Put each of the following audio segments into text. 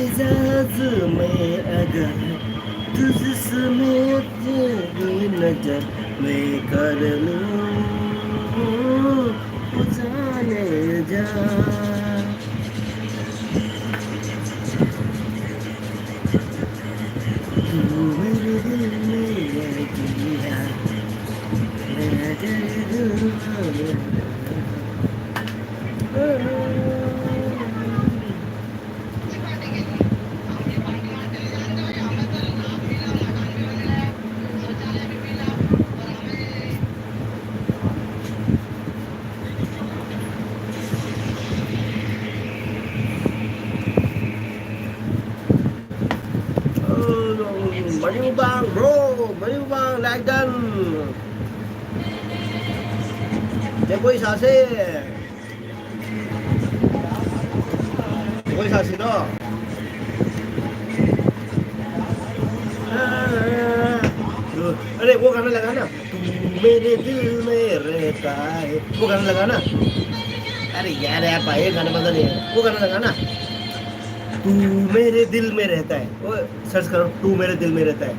एजाज में अगर तुझ समेत तेरी नजर मैं कर लूं जाने जा तू मेरे दिल में रह गया मैं तेरे दिल Maju bang bro, maju bang like dan. Jago sase, jago sase no. अरे वो गाना लगा ना तू मेरे दिल में रहता है वो गाना लगा ना अरे यार यार भाई गाना पता नहीं है वो गाना लगा ना तू मेरे दिल में रहता है वो सर्च करो तू मेरे दिल में रहता है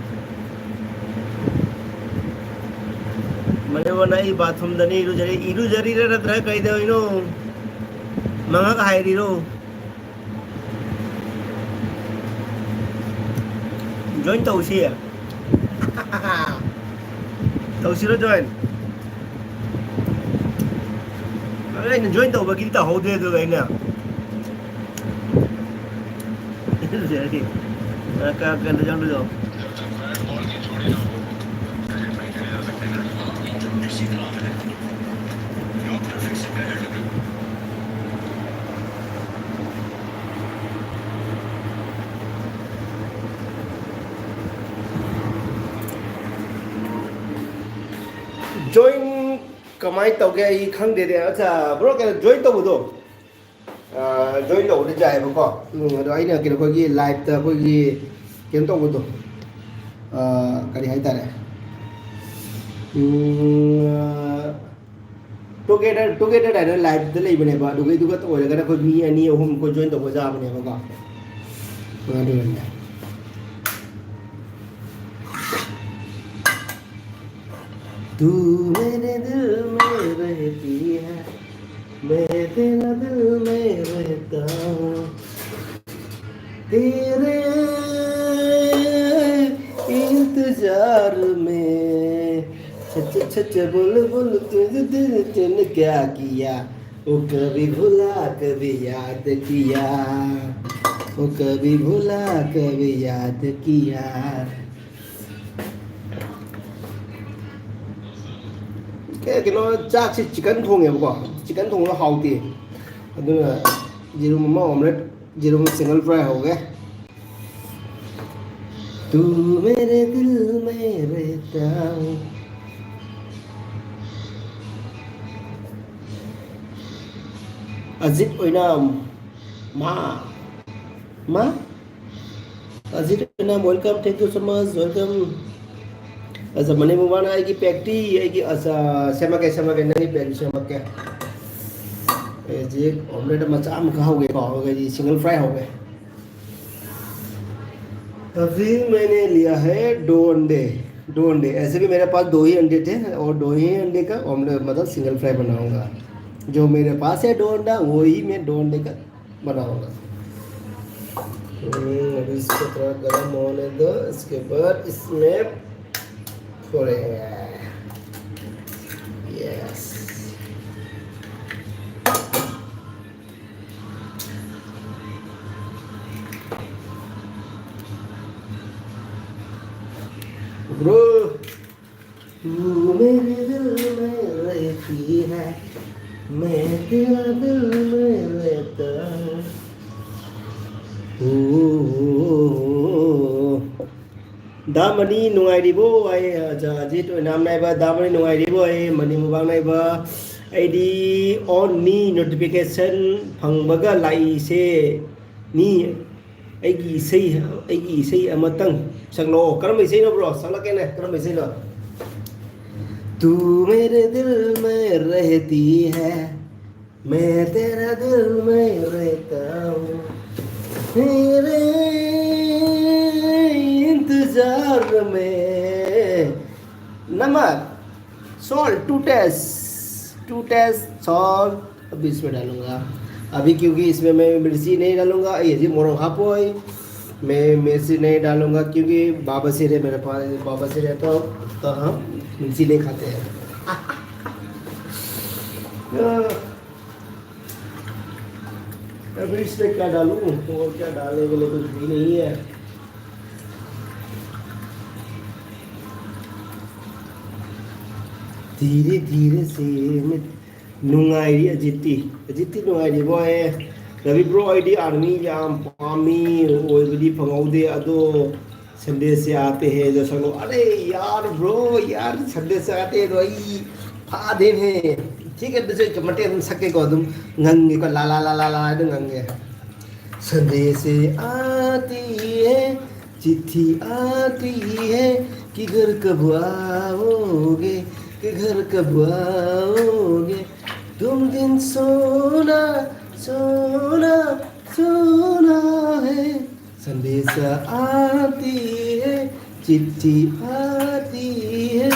मैंने वो नहीं बाथरूम दनी इरु जरी रे रत रह कही दे इनो मंगा का हायरी रो जॉइन तो उसी है तो उसी रो जॉइन अरे इन जॉइन तो बकी तो हो दे दो गई ना जरी का कर जान दो join कमाई तो गया ये खंग दे दे अच्छा ब्रो क्या join तो बुदो join तो उधर जाए बको तो आई ना कि कोई ये live तो कोई ये क्या तो बुदो करी हाई तारे together है ना live तो ले बने बा दुगे दुगे तो हो जाएगा ना कोई मी अनि हम को join तो हो जा बने बको ना तू मेरे दिल में रहती है मैं तेरा दिल में रहता हूँ तेरे इंतजार में सच सच बोल तुझे दिल क्या किया वो कभी भुला कभी याद किया वो कभी भुला कभी याद किया cái nó chắc chỉ chicken thùng này bọc chicken thùng nó hậu thì đó là jerum mà omelette jerum single fry हो गया तू मेरे दिल में रहता हूँ अजीत ओइनाम माँ Ajit ओइनाम welcome thank you so much welcome अच्छा मने मुबाना आएगी पैक्टी आएगी अच्छा सेमा के नहीं पैक्टी सेमा के जी ऑमलेट मचा हम कहा हो गए जी सिंगल फ्राई हो गए अभी मैंने लिया है दो अंडे ऐसे भी मेरे पास 2 ही अंडे थे और 2 ही अंडे का ऑमलेट मतलब सिंगल फ्राई बनाऊंगा जो मेरे पास है 2 अंडा वही मैं 2 अंडे का बनाऊंगा अभी इसको थोड़ा गर्म होने दो इसके बाद इसमें yes bro तू मेरे दिल में रहती है मैं तेरा दिल में रहता हूँ दामनी नुंगाइरिबो आई जा जी तो नाम नाइबा दामनी नुंगाइरिबो आई मनी मुबांग नाइबा आईडी ऑन नी नोटिफिकेशन फंगबगा लाई से नी आईगी इसे अमतंग संगलो करम इसे नो ब्रो संगला ने करम इसे नो तू मेरे दिल में रहती है मैं तेरा दिल में रहता हूँ तेरे इंतजार में नमक सॉल्ट 2 टेस्ट सॉल्ट अभी इसमें डालूंगा अभी क्योंकि इसमें मैं मिर्ची नहीं डालूंगा ये जी मोरो हापोई मैं मिर्ची नहीं डालूंगा क्योंकि बाबा सिरे मेरे पास बाबा सिरे तो हम मिर्ची नहीं खाते हैं अभी इसमें क्या डालूं और क्या डालने के लिए कुछ भी नहीं है धीरे धीरे से नुंगाई अजिती नुंगाई boy Ravi bro ID army याम पामी ओइबदी फंगौदे अदो संडे से आते हैं जो सनो अरे यार ब्रो यार संडे से आते हैं तो आई फादे हैं ठीक है तो चमटे हम सके को तुम ngंगे को ला ला ला ला ला तो ngंगे संडे से आती है चिट्ठी आती है कि घर कब आओगे कि घर कब आओगे तुम दिन सोना सोना सोना है संदेश आती है चिट्ठी आती है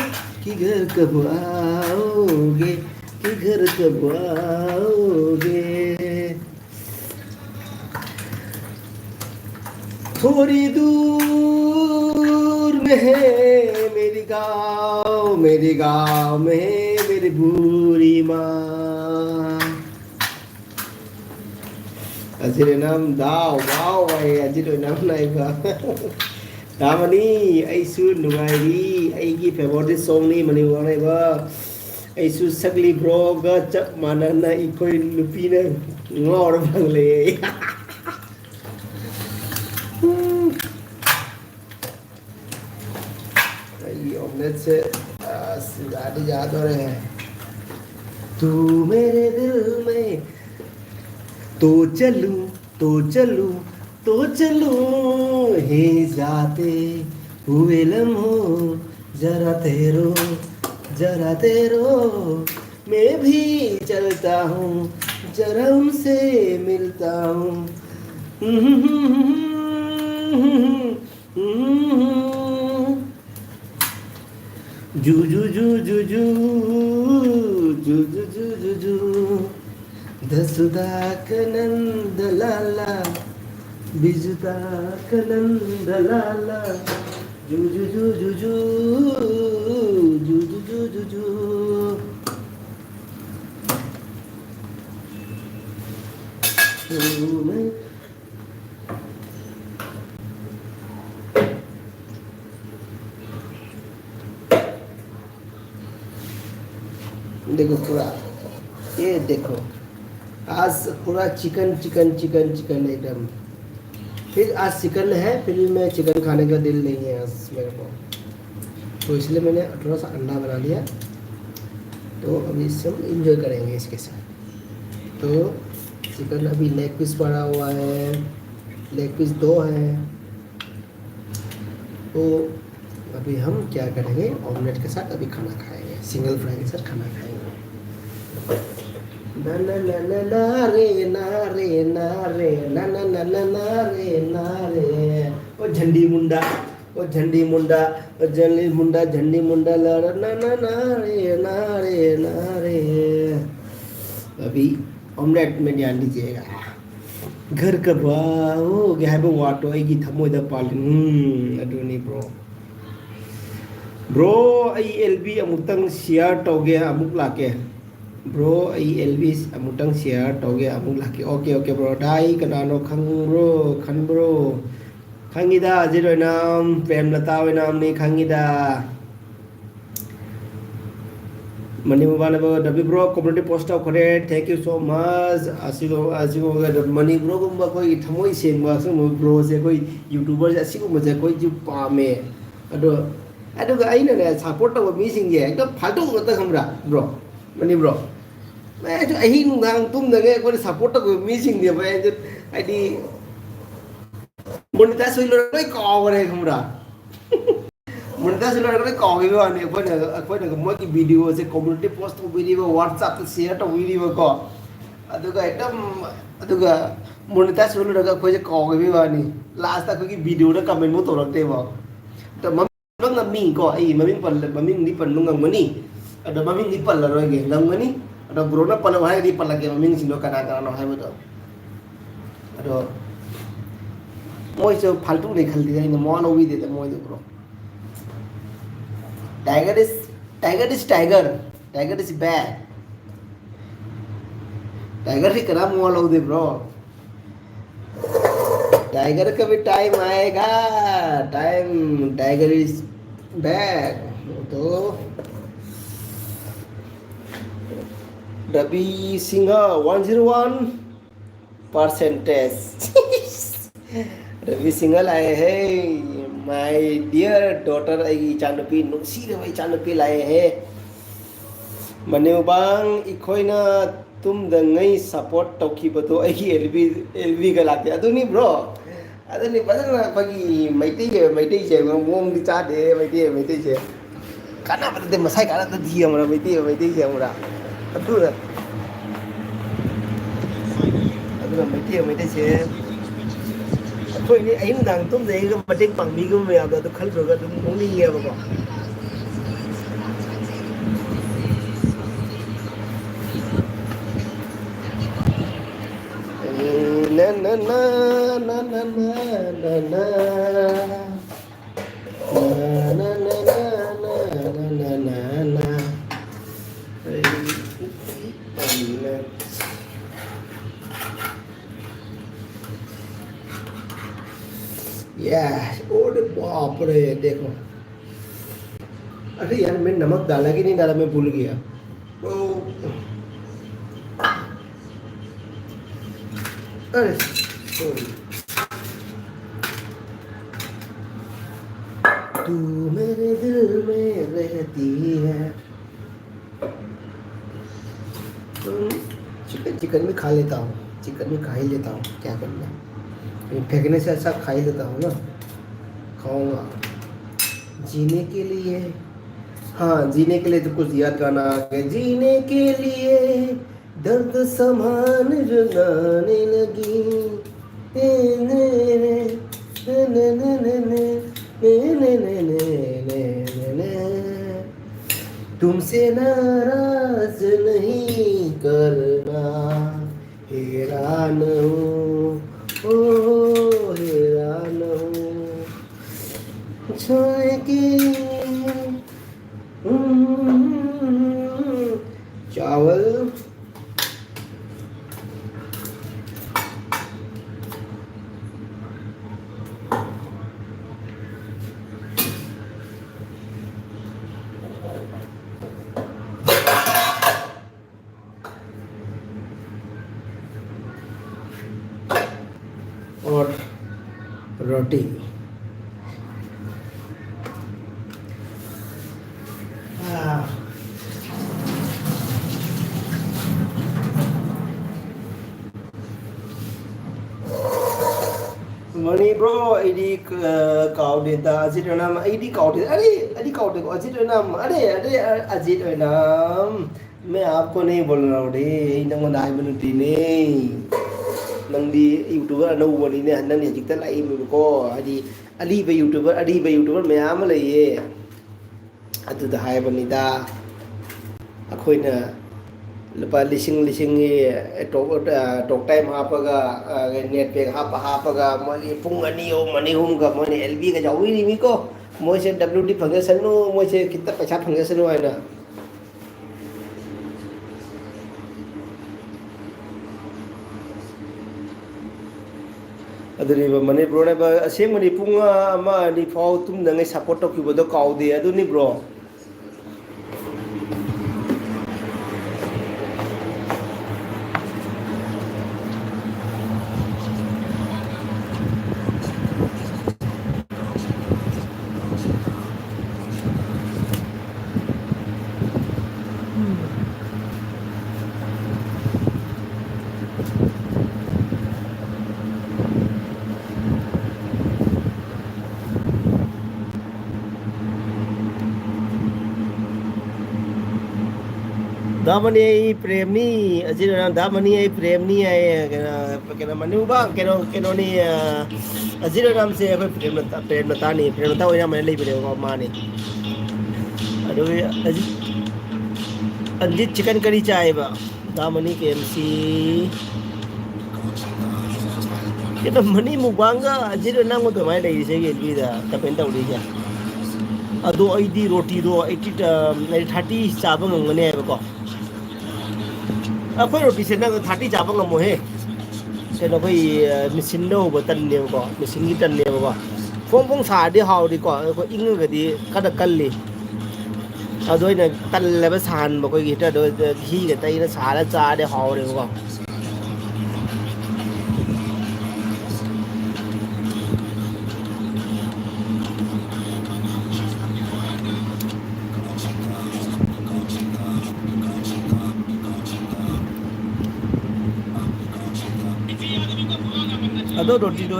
कि घर कब आओगे कि घर कब आओगे थोड़ी दूर में है मेरी गाँव में है मेरी बूढ़ी माँ अजिरे नाम दाव वाव भाई अजिरे नाम नहीं बा दामनी ऐसु नुगाई ऐगी फेवरेट सॉन्ग नहीं मनी वाले बा ऐसु सगली ब्रोग चप मानना इकोई लुपी ने ngor बंगले ऑमलेट से ज़्यादा याद हो रहे हैं तू मेरे दिल में तो चलूं हे जाते हुए लम्हों जरा तेरो मैं भी चलता हूँ जरा उनसे मिलता हूँ जू जू जू जू जू जू जू जू जू जू दसुदा कनंद लाला बिजुदा कनंद लाला जू जू जू जू जू जू जू जू जू जू देखो पूरा ये देखो आज पूरा चिकन एकदम फिर आज चिकन है फिर मैं चिकन खाने का दिल नहीं है आज मेरे को तो इसलिए मैंने थोड़ा सा अंडा बना लिया तो अभी इससे हम इंजॉय करेंगे इसके साथ तो चिकन अभी लेग पीस पड़ा हुआ है लेग पीस 2 है तो अभी हम क्या करेंगे ऑमलेट के साथ अभी खाना खाएंगे सिंगल फ्राई के साथ खाना खाएंगे ना ना ना ना ना रे ना रे ना रे ना ना ना ना ना रे ना रे ओ झंडी मुंडा झंडी मुंडा लड़ ना ना ना रे ना रे अभी ऑमलेट में ध्यान दीजिएगा घर कब आओगे है वो वाटो आएगी थमोदा पालिन अदुनी ब्रो आई एलबी अमुतंग शेयर तौगे अमुक लाके ब्रो आई एलबी अमुतंग शेयर तौगे अमुक लाके ओके ब्रो दाई कनानो खंब्रो खंगिदा जिरो नाम प्रेम लता वे नाम ने खंगिदा मनी mobile W bro community post off करे थैंक यू सो मच असिगो मनी ब्रो गुम्बा कोई थमोई सेंबा सम ब्रो से कोई यूट्यूबर असिगो मजे कोई जो पामे अदो अदुगा आइना सपोर्ट तब मीसिंगे एकदम फालतू मत खमरा ब्रो मनी ब्रो मैं जो अही नुगांग तुम नगे कोई सपोर्ट तब मीसिंगे भाई जो आईडी मोनिटा सुइलो कोई कॉवरे खमरा मोनिटा सुइलो कोई कॉवगे वाने कोई न मोई की वीडियो से कम्युनिटी पोस्ट वीडियो व्हाट्सएप पे शेयर तो वीडियो को ꯑꯗꯨꯒ ꯍꯦꯛꯇ ꯑꯗꯨꯒ ꯃꯣꯅꯤꯇꯥꯏꯖ ꯑꯣꯏ ꯂꯣꯏꯔꯒ ꯑꯩꯈꯣꯏꯁꯦ ꯀꯥꯎꯈꯤꯕꯒꯤ ꯋꯥꯅꯤ ꯂꯥꯁꯇ ꯑꯩꯈꯣꯏꯒꯤ ꯚꯤꯗꯤꯑꯣꯗ ꯀꯃꯦꯟꯃꯨꯛ ꯇꯧꯔꯛꯇꯦꯕ ꯃꯃꯤꯡ ꯉꯝꯅꯤ ꯀꯣ ꯑꯩ ꯃꯃꯤꯡꯗꯤ ꯄꯟꯕ ꯉꯝꯒꯅꯤ ꯑꯗꯣ ꯃꯃꯤꯡꯗꯤ ꯄꯜꯂꯔꯣꯏꯒꯦ ꯉꯝꯒꯅꯤ ꯑꯗꯣ ꯕ꯭ꯔꯣꯅ ꯄꯜꯂꯣ ꯍꯥꯏꯔꯗꯤ ꯄꯜꯂꯛꯀꯦ ꯃꯃꯤꯡꯁꯤꯡꯗꯣ ꯀꯅꯥ ꯀꯅꯥꯅꯣ ꯍꯥꯏꯕꯗꯣ ꯑꯗꯣ ꯃꯣꯏꯁꯨ ꯐꯥꯜꯇꯨꯅꯦ ꯈꯜꯂꯤꯗ ꯑꯩꯅ ꯃꯋꯥ ꯂꯧꯕꯤꯗꯦꯗ ꯃꯣꯏꯗꯣ bro tiger is tiger is tiger tiger is bad tiger ही करा मुआ लो दे ब्रो टाइगर का भी टाइम आएगा टाइम टाइगर इज बैक तो रवि सिंह 101 परसेंटेज रवि सिंह लाए हैं माय डियर डॉटर इचानुपी नुसीरबा इचानुपी लाए हैं मनेबांग इखोइना तुम दंगई सपोर्ट तौखिबदो एगी एलबी का लाते अदुनी ब्रो अदुनी बदना पगी मैते जे मोम दि चादे मैते जे काना बदे मसाई काना त दिया हमरा मैते जे हमरा अदुना अदुना मैते जे ꯑꯩꯈꯣꯏꯅꯤ ꯑꯍꯤꯡ ꯅꯨꯡꯗꯥꯡ ꯇꯨꯝꯗꯩꯒ ꯃꯇꯦꯡ ꯄꯥꯡꯕꯤꯒꯨꯝꯕ ꯃꯌꯥꯝꯗꯣ ꯑꯗꯨ ꯈꯜꯂꯨꯔꯒ ꯑꯗꯨꯝ ꯅꯣꯛꯅꯤꯡꯉꯦꯕꯀꯣ na na na na na na na na na na na na na यार ओरे बाप रे देखो अरे यार मैं नमक डाला कि नहीं डाला मैं भूल गया अरे सॉरी तू मेरे दिल में रहती है चिकन में खा लेता हूँ चिकन में खा ही लेता हूँ क्या करना फेंकने से अच्छा खा ही लेता हूँ ना खाऊंगा जीने के लिए हाँ जीने के लिए तो कुछ याद गाना आ गया जीने के लिए दर्द समान जगाने लगी तुमसे नाराज नहीं करना हैरान हूँ ओ हैरान हूँ छोड़ के चावल और रोटी मनी ब्रो आईडी काउडेता अजित नाम आईडी काउडे अरे काउडे को अजित नाम अरे अजित नाम मैं आपको नहीं बोल रहा हूँ रे नंगो नाई बनुती नहीं नंदी यूट्यूबर अनौबनी ने हन्नन हजिकता लाइमेको हदी अलीब यूट्यूबर मयाम लइए अदुदा हायबनिदा अखोइना लुपा लिसिंग टॉक टाइम हापगा नेट पैक हापगा मोनी पुंग अनियो मनी हुम का मोनी एलबी का जावी रिमी को मोसे डब्ल्यूटी फंगसनु मोसे कितना पैसा फंगसनु है ना अदुनी मनी ब्रो ने असेंगमनी पुंग अमा नि फाउ तुम नंगे सपोर्ट तौखिबदो काउदे अदुनी ब्रो दामनी प्रेमनी अजी दामनी प्रेमनी है क्या मनु बा क्या नी अजी नाम से प्रेमता नहीं प्रेमता हो या मैंने ले भी देखो माँ ने अरे अंजित चिकन करी चाय बा दामनी के एमसी क्या मनी मुबांगा अजी नाम को तो मैं ले इसे ये भी दा तपेंटा उड़ी क्या अदो आईडी रोटी दो 30 चाबंग ngने है बको अखोई रोटी से ना 30 चाबंग मोहे cái nó cái machine đâu mà tân nhiều có machine cái tân nhiều có phong phong xả đi hào đi có in cái đi cắt được cân đi à đôi này tân là cái sàn mà cái gì đó đôi khi cái tay nó xả nó ra để hào đi có दो रोटी दो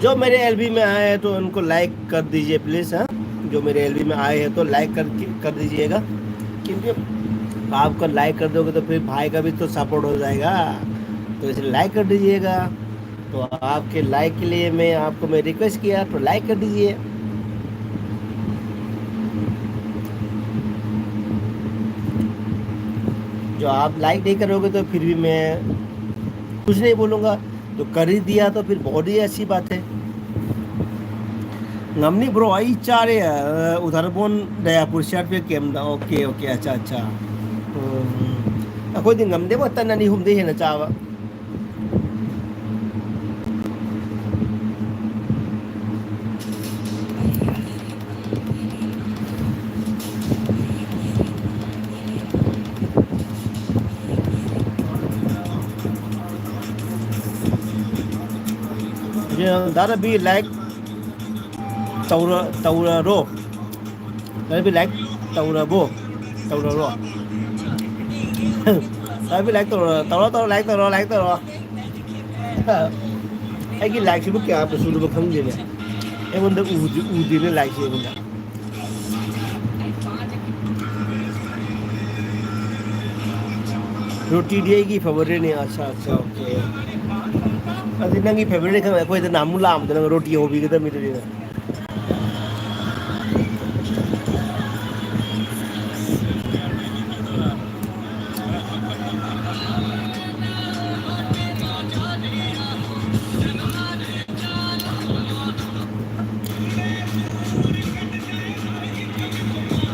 जो मेरे LB में आए हैं तो उनको like कर दीजिए प्लीज़। हाँ, जो मेरे एलबी में आए हैं तो लाइक कर दीजिएगा, क्योंकि आपका लाइक कर दोगे तो फिर भाई का भी तो सपोर्ट हो जाएगा, तो इसलिए लाइक कर दीजिएगा। तो आपके लाइक के लिए मैं रिक्वेस्ट किया तो लाइक कर दीजिए। जो आप लाइक नहीं करोगे तो फिर भी मैं कुछ नहीं बोलूँगा, तो कर ही दिया तो फिर बहुत ही अच्छी बात है। ngам니 bro आई चारे उधर बोन दयापुर शहर पे केम दा ओके ओके अच्छा अच्छा अखोई दिन ngамदे बो तन नहीं हुमदे है ना चावा दादा भी लाइक तौरा रो दादा भी लाइक तौरा बो तौरा रो दादा भी लाइक तौरा लाइक आई की लाइक सिर्फ क्या आप सुन लो खंगे ने ए बंदे उदी ने लाइक से बंदा रोटी दिए की फेवरेट नहीं अच्छा अच्छा ओके अभी नंगी फेवरेट का कोई तो नाम मुलाम तो रोटी हो भी किधर मिल रही है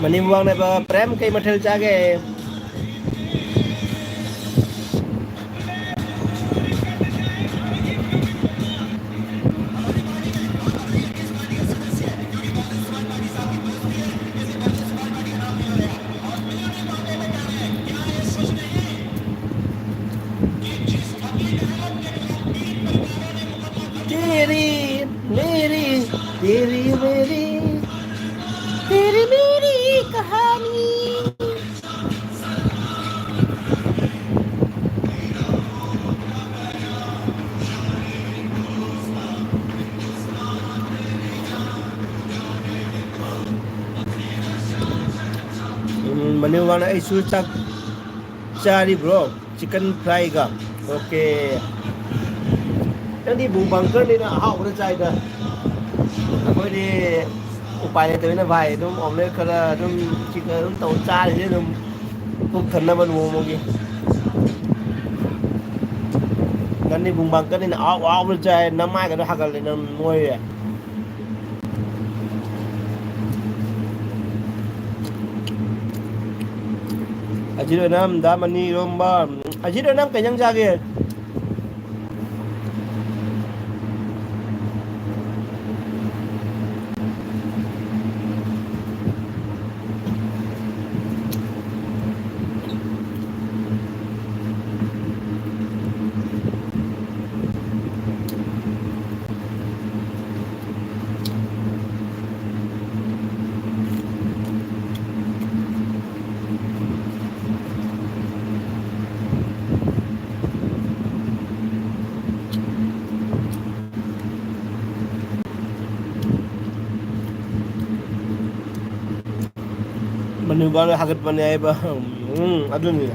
मनी मुबांग ने प्रेम कई मठल चागे तेरी मेरी कहानी मनी वाला इशू तक चारी ब्रो चिकन फ्राई का ओकेนั่นที่บูบังเกอร์นี่นะเอาได้ใจเด้อഅപ്പോൾ ഈ उपाय तो ना भाई तुम ऑमलेट करा तुम चिकन तुम तो चार है तुम कुक करना बन वो मोगी गन्नी बुंबांग कर ना आओ बोल चाहे नमाय का तो हकल ले नम मोय है अजीरो नाम दामनी रोम्बा अजीरो नाम कहीं जागे ꯃꯅꯤꯄꯨꯔꯗ ꯍꯥꯒꯠꯄꯅꯦ ꯍꯥꯏꯕ ꯑꯗꯨꯅꯤ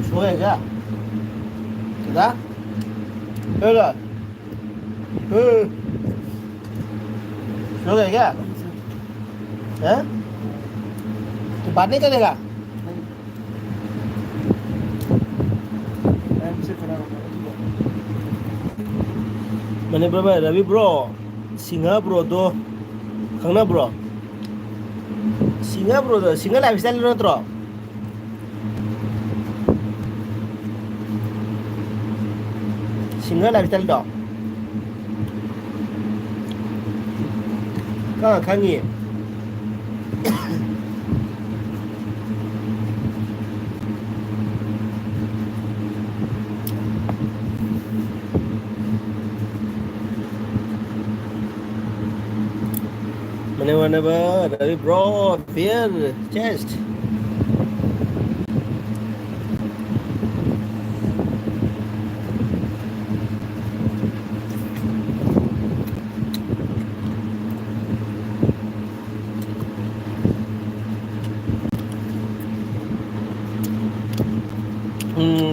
सोया क्या क्या क्या सो गए क्या हैं तो बात नहीं करेगा मैंने ब्रो रवि ब्रो सिंगा ब्रो तो खंगना ब्रो तो सिंगा लाइफ स्टाइल नत्रो सिंगा लाइफ स्टाइल तो कहाँ खंगी मैंने रवि ब्रो फियर चेस्ट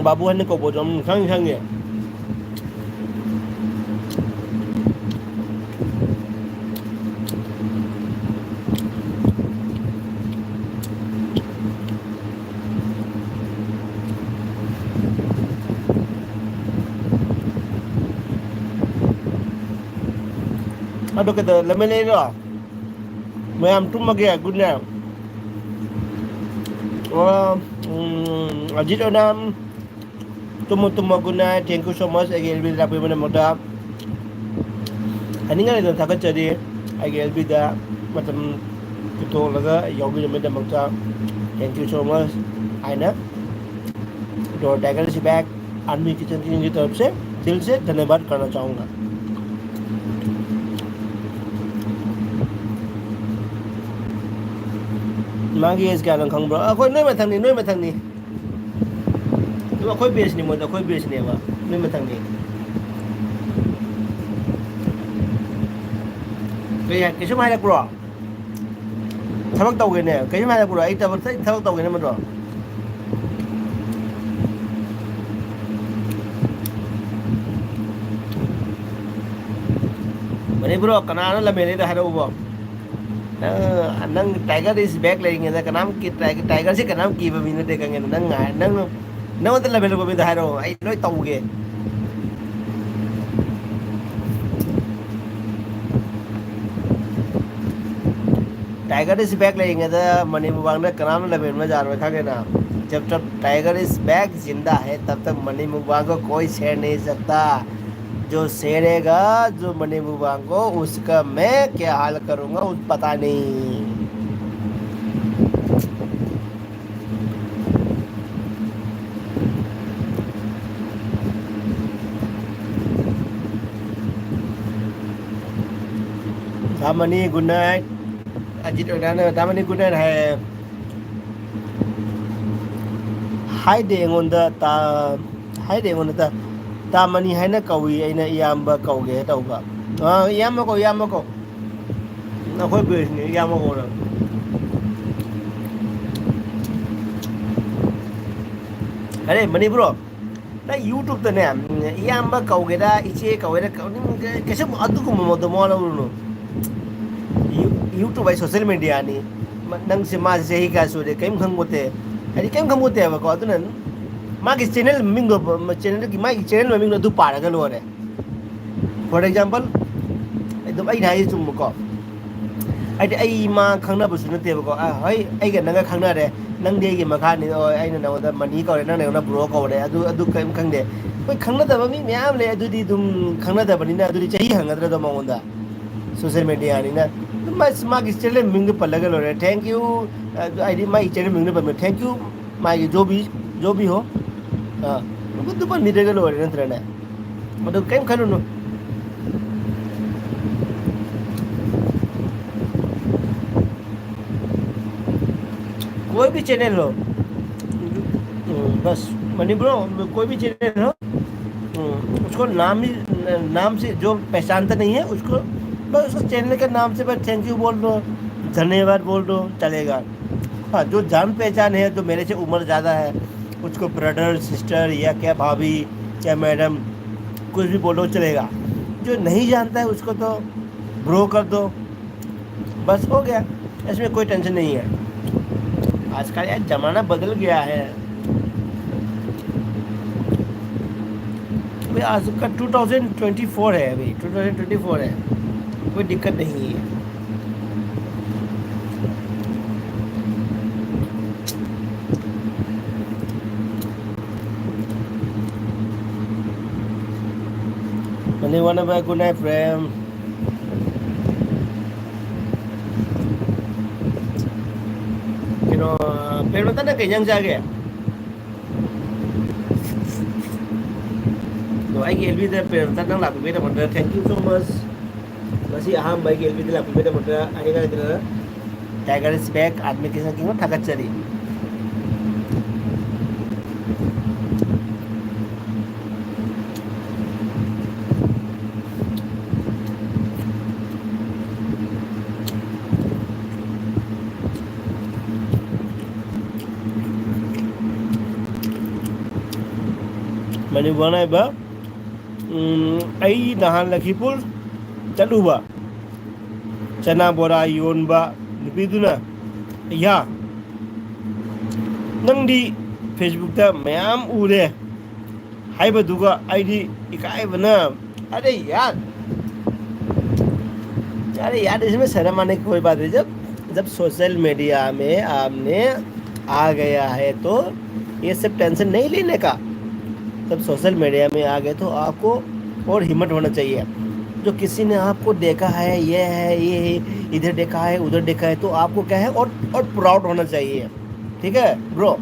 बाबू है को बोझ खंग खंगे Aduh kita lemah ni lah. Mayam tu magi guna. Ajit onam tumu guna. Thank you so much. Agil bi rapi mana muda. Ani ngan itu takkan jadi. Agil bi dah macam kita laga yogi mana muda. Thank you so much. Aina. तो tiger सी bag army kitchen की तरफ से दिल से धन्यवाद करना चाहूँगा मांगी इस क्या रंग ब्रो कोई नहीं मैं थंगनी तो कोई बेच नहीं मुझे कोई बेच नहीं है नहीं मैं थंगनी तो यार किसी मायने ब्रो थमक तो गए ने किसी मायने ब्रो एक तब से थमक तो गए ने मतलब मैंने ब्रो कनाना लमेले तो है वो नंग टाइगर इस बैग लेंगे ना कनाम की टाइगर से कनाम की बमी ने देखेंगे नंग नंग नंग तो लमेले बमी तो है रो आई लोई तौगे टाइगर इस बैग लेंगे तो मनी मुबांग ने कनाम लमेले में जा रहा था ना जब तक टाइगर इस बैग जिंदा है तब तक मनी मुबांग को कोई छेड़ नहीं सकता जो सेरेगा जो मनी मुबांग को उसका मैं क्या हाल करूंगा उस पता नहीं तामनी गुड नाइट अजीत उन्होंने तामनी गुड नाइट है हाय देंगोंदा ता हाय देंगोंदा तामनी है ना कौई ऐना इयाम्बा कौगे तौबा इयाम्बा को ना कोई बेच नहीं इयाम्बा को ना अरे मनी ब्रो 나 유튜브도네 이양바 가오게다 이제 가오게다 계속 아두고 뭐도 뭐라고 유튜브 에 소셜 미디어니 ꯅꯪꯁꯦ ꯃꯥꯁꯦ ꯆꯍꯤ ꯀꯌꯥ ꯁꯨꯔꯦ ꯀꯔꯤꯝ ꯈꯪꯕꯣꯠꯇꯦ ꯍꯥꯏꯗꯤ ꯀꯔꯤꯝ ꯈꯪꯕꯣꯠꯇꯦꯕꯀꯣ ꯑꯗꯨꯅ ꯃꯥꯒꯤ ꯆꯦꯅꯦꯜ ꯃꯃꯤꯡꯗꯣ ꯆꯦꯅꯦꯜꯒꯤ ꯃꯥꯒꯤ ꯆꯦꯅꯦꯜ ꯃꯃꯤꯡꯗꯣ ꯑꯗꯨ ꯄꯥꯔꯒ ꯂꯣꯏꯔꯦ ꯐꯣꯔ ꯑꯦꯛꯖꯥꯝꯄꯜ ꯑꯗꯨꯝ ꯑꯩꯅ ꯍꯥꯏꯁꯦ ꯆꯨꯝꯕꯀꯣ ꯍꯥꯏꯗꯤ ꯑꯩ ꯃꯥ ꯈꯪꯅꯕꯁꯨ ꯅꯠꯇꯦꯕꯀꯣ ꯍꯣꯏ ꯑꯩꯒ ꯅꯪꯒ ꯈꯪꯅꯔꯦ ꯅꯪꯗꯤ ꯑꯩꯒꯤ ꯃꯈꯥꯅꯤ ꯑꯩꯅ ꯅꯉꯣꯟꯗ ꯃꯅꯤ ꯀꯧꯔꯦ ꯅꯪꯅ ꯑꯩꯉꯣꯟꯗ ꯕ꯭ꯔꯣ ꯀꯧꯔꯦ ꯑꯗꯨ ꯀꯔꯤꯝ ꯈꯪꯗꯦ ꯍꯣꯏ ꯈꯪꯅꯗꯕ ꯃꯤ ꯃꯌꯥꯝ ꯂꯩ ꯑꯗꯨꯗꯤ ꯑꯗꯨꯝ ꯈꯪꯅꯗꯕꯅꯤꯅ ꯑꯗꯨꯗꯤ ꯆꯍꯤ ꯍꯪꯒꯗ꯭ꯔꯗꯣ ꯃꯉꯣꯟꯗ सोशल मीडिया आनी ना मागी चैनल मिंग पल्लगे लोरे थैंक यू आई मागी चैनल मिंग पल थैंक यू मागी जो भी हो हाँ बुद्ध पर निरेगा लोरे नंतरने मतलब कहीं खानो नो कोई भी चैनल हो बस मनी ब्रो कोई भी चैनल हो उसको नाम से जो पहचानता नहीं है उसको बस उस चैनल के नाम से बस थैंक यू बोल दो धन्यवाद बोल दो चलेगा हाँ जो जान पहचान है तो मेरे से उम्र ज़्यादा है उसको ब्रदर सिस्टर या क्या भाभी या मैडम कुछ भी बोलो चलेगा जो नहीं जानता है उसको तो ब्रो कर दो बस हो गया इसमें कोई टेंशन नहीं है आजकल यार ज़माना बदल गया है भाई आज का 2024 है अभी 2024 है कोई दिक्कत नहीं है Only one of my good night friend. You know, pero tanda kanyang jage. No, I gave you the pero tanda lang pipita mo. Thank you so much. Masih aham baik gave you the lang pipita mo. Ani ka dito. Tiger is back. आदमी के साथ क्यों थकत चली. Mani buana ba ai dahan Lakhipur chalu ba chana bora yon ba nipiduna ya nangdi Facebook ta mayam ure haiba duga aidi ikai bana अरे यार इसमें शर्म आने की कोई बात नहीं जब सोशल मीडिया में आपने आ गया है तो ये सब टेंशन नहीं लेने का तब सोशल मीडिया में आ गए तो आपको और हिम्मत होना चाहिए जो किसी ने आपको देखा है ये इधर देखा है उधर देखा है तो आपको क्या है और प्राउड होना चाहिए ठीक है ब्रो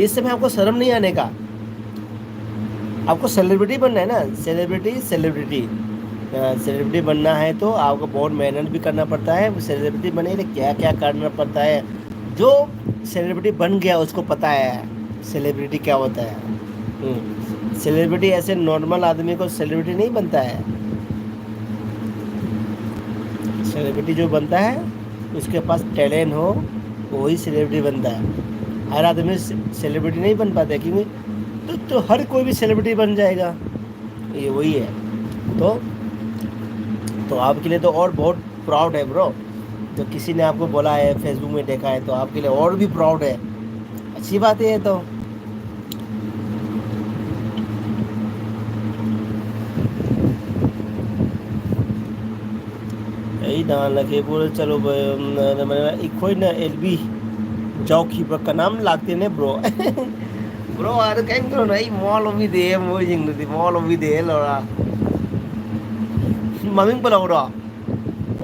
इस समय आपको शर्म नहीं आने का आपको सेलिब्रिटी बनना है ना सेलिब्रिटी बनना है तो आपको बहुत मेहनत भी करना पड़ता है सेलिब्रिटी बने तो क्या क्या करना पड़ता है जो सेलिब्रिटी बन गया उसको पता है सेलिब्रिटी क्या होता है सेलिब्रिटी ऐसे नॉर्मल आदमी को सेलिब्रिटी नहीं बनता है सेलिब्रिटी जो बनता है उसके पास टैलेंट हो वही सेलिब्रिटी बनता है हर आदमी सेलिब्रिटी नहीं बन पाता क्योंकि तो हर कोई भी सेलिब्रिटी बन जाएगा ये वही है तो आपके लिए तो और बहुत प्राउड है ब्रो जो किसी ने आपको बोला है फेसबुक में देखा है तो आपके लिए और भी प्राउड है अच्छी बात है तो यही दान लगे बोले चलो इकोई ना एलबी जौकी पर का नाम लागते ने ब्रो ब्रो आर कहीं करो ना मॉल भी दे मोर जिंग दी मॉल भी दे लोरा ममिंग पलाव रो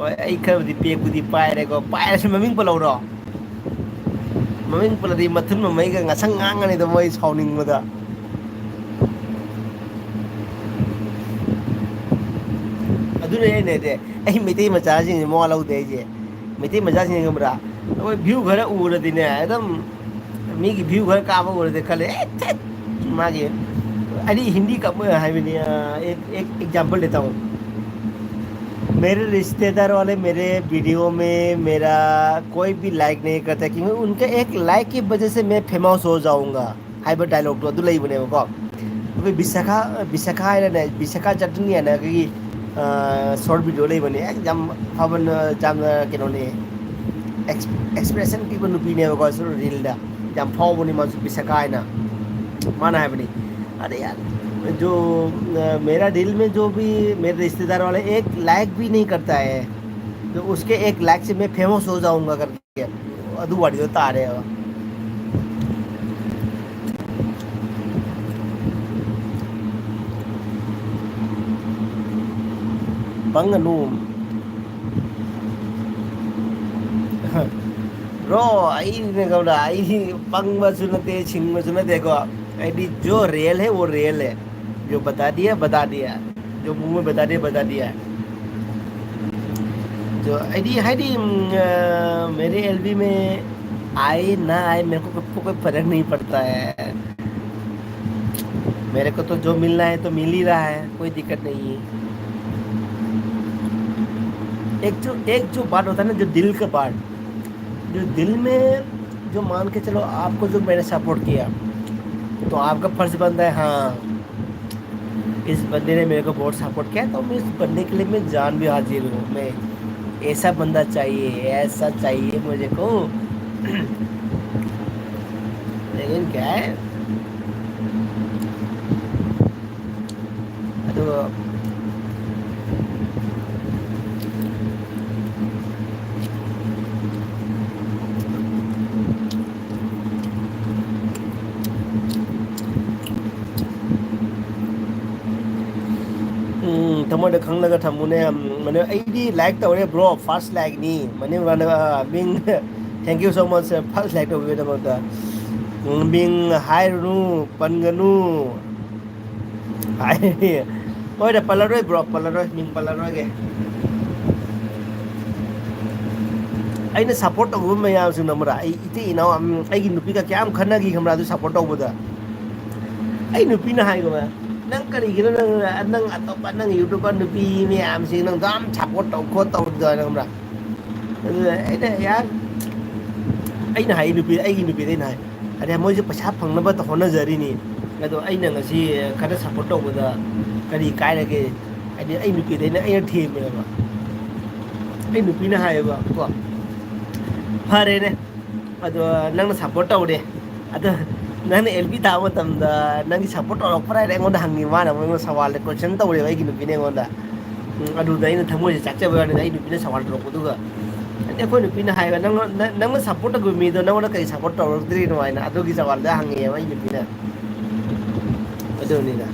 ओए आई खर दी पे कुदी पाए रे को पाए से ममिंग पलाव रो ममिंग पला दी मथुन ममई का ngasang ngang ni तो मोई साउनिंग मदा अदुने ने दे ai मिते मचा सिंग मॉल आउ दे जे मिते मचा सिंग गमरा ओए व्यू घर उर दिने एकदम मीगी व्यू घर का उर दे खले मागे अरे हिंदी का एक एग्जांपल देता हूँ मेरे रिश्तेदार वाले मेरे वीडियो में मेरा कोई भी लाइक नहीं करता क्योंकि उनके एक लाइक की वजह से मैं फेमस हो जाऊंगा हाइबर डायलॉग तो अदु लेबनेबको अबे विशाखा है ना विशाखा चटनी है ना कि शॉर्ट वीडियो लेबने एकदम फबन जाम केनोने एक्सप्रेशन की नुपीनेबको सो रील दा जाम फावबनी मासु विशाखा है ना माना है बनी अरे यार जो मेरा दिल में जो भी मेरे रिश्तेदार वाले एक लाइक भी नहीं करता है तो उसके एक लाइक से मैं फेमस हो जाऊंगा करके अदू वाड़ी होता आ रहे हो पंगनू ब्रो आई ने कहा आई पंग सुनते छिंग सुनते को आई जो रियल है वो रियल है जो बता दिया जो मुंह में बता दिया जो आई मेरे एलबी में आए ना आए मेरे को कोई फर्क नहीं पड़ता है मेरे को तो जो मिलना है तो मिल ही रहा है कोई दिक्कत नहीं है एक जो बात होता है ना जो दिल का बात जो दिल में जो मान के चलो आपको जो मैंने सपोर्ट किया तो आपका फर्ज बनता है हाँ इस बंदे ने मेरे को बहुत सपोर्ट किया तो मैं इस बंदे के लिए मैं जान भी हाजिर हूँ मैं ऐसा बंदा चाहिए ऐसा चाहिए मुझे को लेकिन क्या है तो थमोद खंगलगा थमुने माने आईडी लाइक तवरे ब्रो फर्स्ट लाइक नी माने वाला बिंग thank you so much first like तवरे दमता बिंग हाय नु पनगनु हाय ओय द पलरोय ब्रो पलरोय बिंग पलरोय के आइने सपोर्ट तगु मया सुन नमरा आई इते इनाव आइगी नुपी का क्या खन्नागी हमरा दु सपोर्ट तगुदा आई नुपी ना हाय गमा nang karigino nang atop nang YouTube nupi mi am sing nang dam support tau ko tau da nang ra ai da yaar ai na hai nupi dai na ada moi je paisa phang na ba to hona jari ni ado ai na ngasi kada support tau da kari kai la ke ai nupi dai na ai the me ba ai nupi na hai ba ko phare ne ado nang na support tau de ado nang LB ta ma tam da nang gi support ro prai re ngon da hang ni ma na mo sawal le question taw re ai gi nupi ne ngon da adu dai na thamoi cha cha ba ne ai nupi ne sawal ro ko du ga ane ko nupi na hai ga nang ma support gu mi do nang na kai support ro dri no ai na adu gi sawal da hang ye ai nupi na adu ni na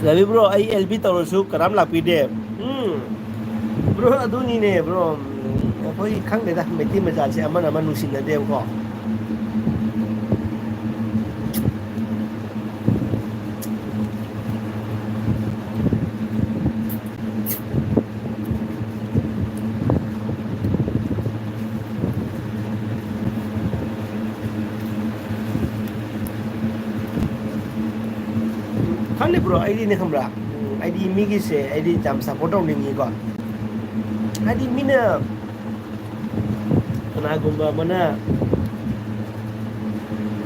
Tapi bro, ai LB tawsu karam lapi de. Bro adu ni ne bro. Koi khang de da meti ma ja che aman aman nusin na de ko. Khane bro ID ne khambra ID mi gi se ID jam support taw ni ngi ko ID mi na kana gumba mana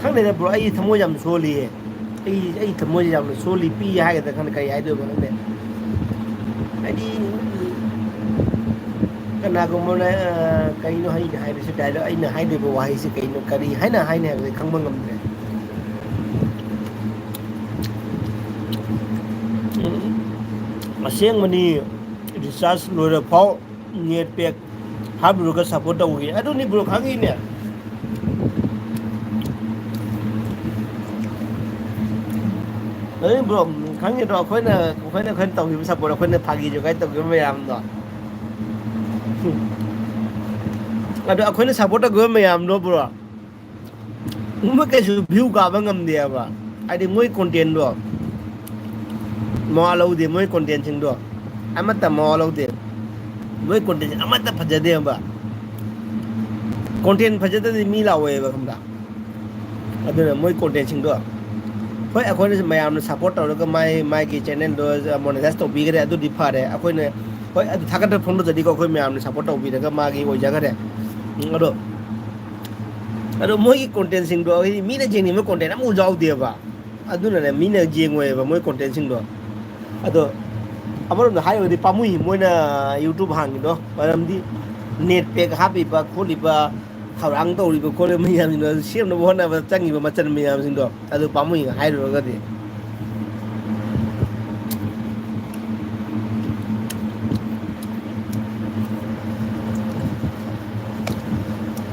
khang ne bro ai thamo jam so li ai thamo jam so li pi ha ga da khan kai ai do ba ne ID kana gumba na kai no hai hai se dai lo ai na hai de ba wa hai se kai no kari hai na hai ne ga khang ba ngam de Masing mani research lora phau net pek hab ru ka support taw gi adu ni bro khangi ne ai bro khangi do khoi na khan taw gi support khoi na phagi jo kai taw gi mayam do adu khoi na support taw gi mayam do bro ma kai su view ka ba ngam de ba ai di moi content do mo alo de moi content sing do amata mo alo de moi content amata phajade ba content phajade de mi la we ba khamda aduna moi content sing do ꯍꯣꯏ ꯑꯩꯈꯣꯏꯅ ꯃꯌꯥꯝꯅ support ꯇꯧꯔꯒ ꯃꯥꯒꯤ ꯆꯦꯅꯦꯜꯗꯣ ꯃꯣꯅꯦꯇꯥꯏꯁ ꯇꯧꯕꯤꯈ꯭ꯔꯦ ꯑꯗꯨꯗꯤ ꯐꯔꯦ ꯑꯩꯈꯣꯏꯅ ꯍꯣꯏ ꯑꯗꯨ ꯊꯥꯒꯠꯄ ꯐꯣꯡꯗꯣꯛꯆꯗꯤꯀꯣ ꯑꯩꯈꯣꯏ ꯃꯌꯥꯝꯅ ꯁꯞꯄꯣꯔꯠ ꯇꯧꯕꯤꯔꯒ ꯃꯥꯒꯤ ꯑꯣꯏꯖꯈꯔꯦ ꯑꯗꯣ ꯃꯣꯏꯒꯤ ꯀꯣꯟꯇꯦꯟꯁꯤꯡꯗꯣ ꯑꯩꯈꯣꯏꯗꯤ ꯃꯤꯅ ꯌꯦꯡꯅꯤꯡꯕ ꯀꯣꯟꯇꯦꯟ ꯑꯃꯐꯥꯎ ꯌꯥꯎꯗꯦꯕ ꯑꯗꯨꯅꯅꯦ ꯃꯤꯅ ꯌꯦꯡꯉꯣꯏꯑꯕ ꯃꯣꯏ ꯀꯣꯟꯇꯦꯟꯁꯤꯡꯗꯣ ꯑꯗꯣ ꯑꯃꯔꯣꯝꯗ ꯍꯥꯏꯔꯒꯗꯤ ꯄꯥꯝꯃꯨꯏ ꯃꯣꯏꯅ ꯌꯨꯇꯨꯕ ꯍꯥꯡꯉꯤꯗꯣ ꯃꯔꯝꯗꯤ ꯅꯦꯠ ꯄꯦꯛ ꯍꯥꯞꯄꯤꯕ ꯈꯣꯠꯂꯤꯕ ꯊꯧꯔꯥꯡ ꯇꯧꯔꯤꯕ ꯈꯣꯠꯂꯤꯕ ꯃꯌꯥꯝꯁꯤꯡꯗꯣ ꯑꯗꯨ ꯁꯦꯝꯅꯕ ꯍꯣꯠꯅꯕꯗ ꯆꯪꯉꯤꯕ ꯃꯆꯜ ꯃꯌꯥꯝꯁꯤꯡꯗꯣ ꯑꯗꯨ ꯄꯥꯝꯃꯨꯏ ꯍꯥꯏꯔꯨꯔꯒꯗꯤ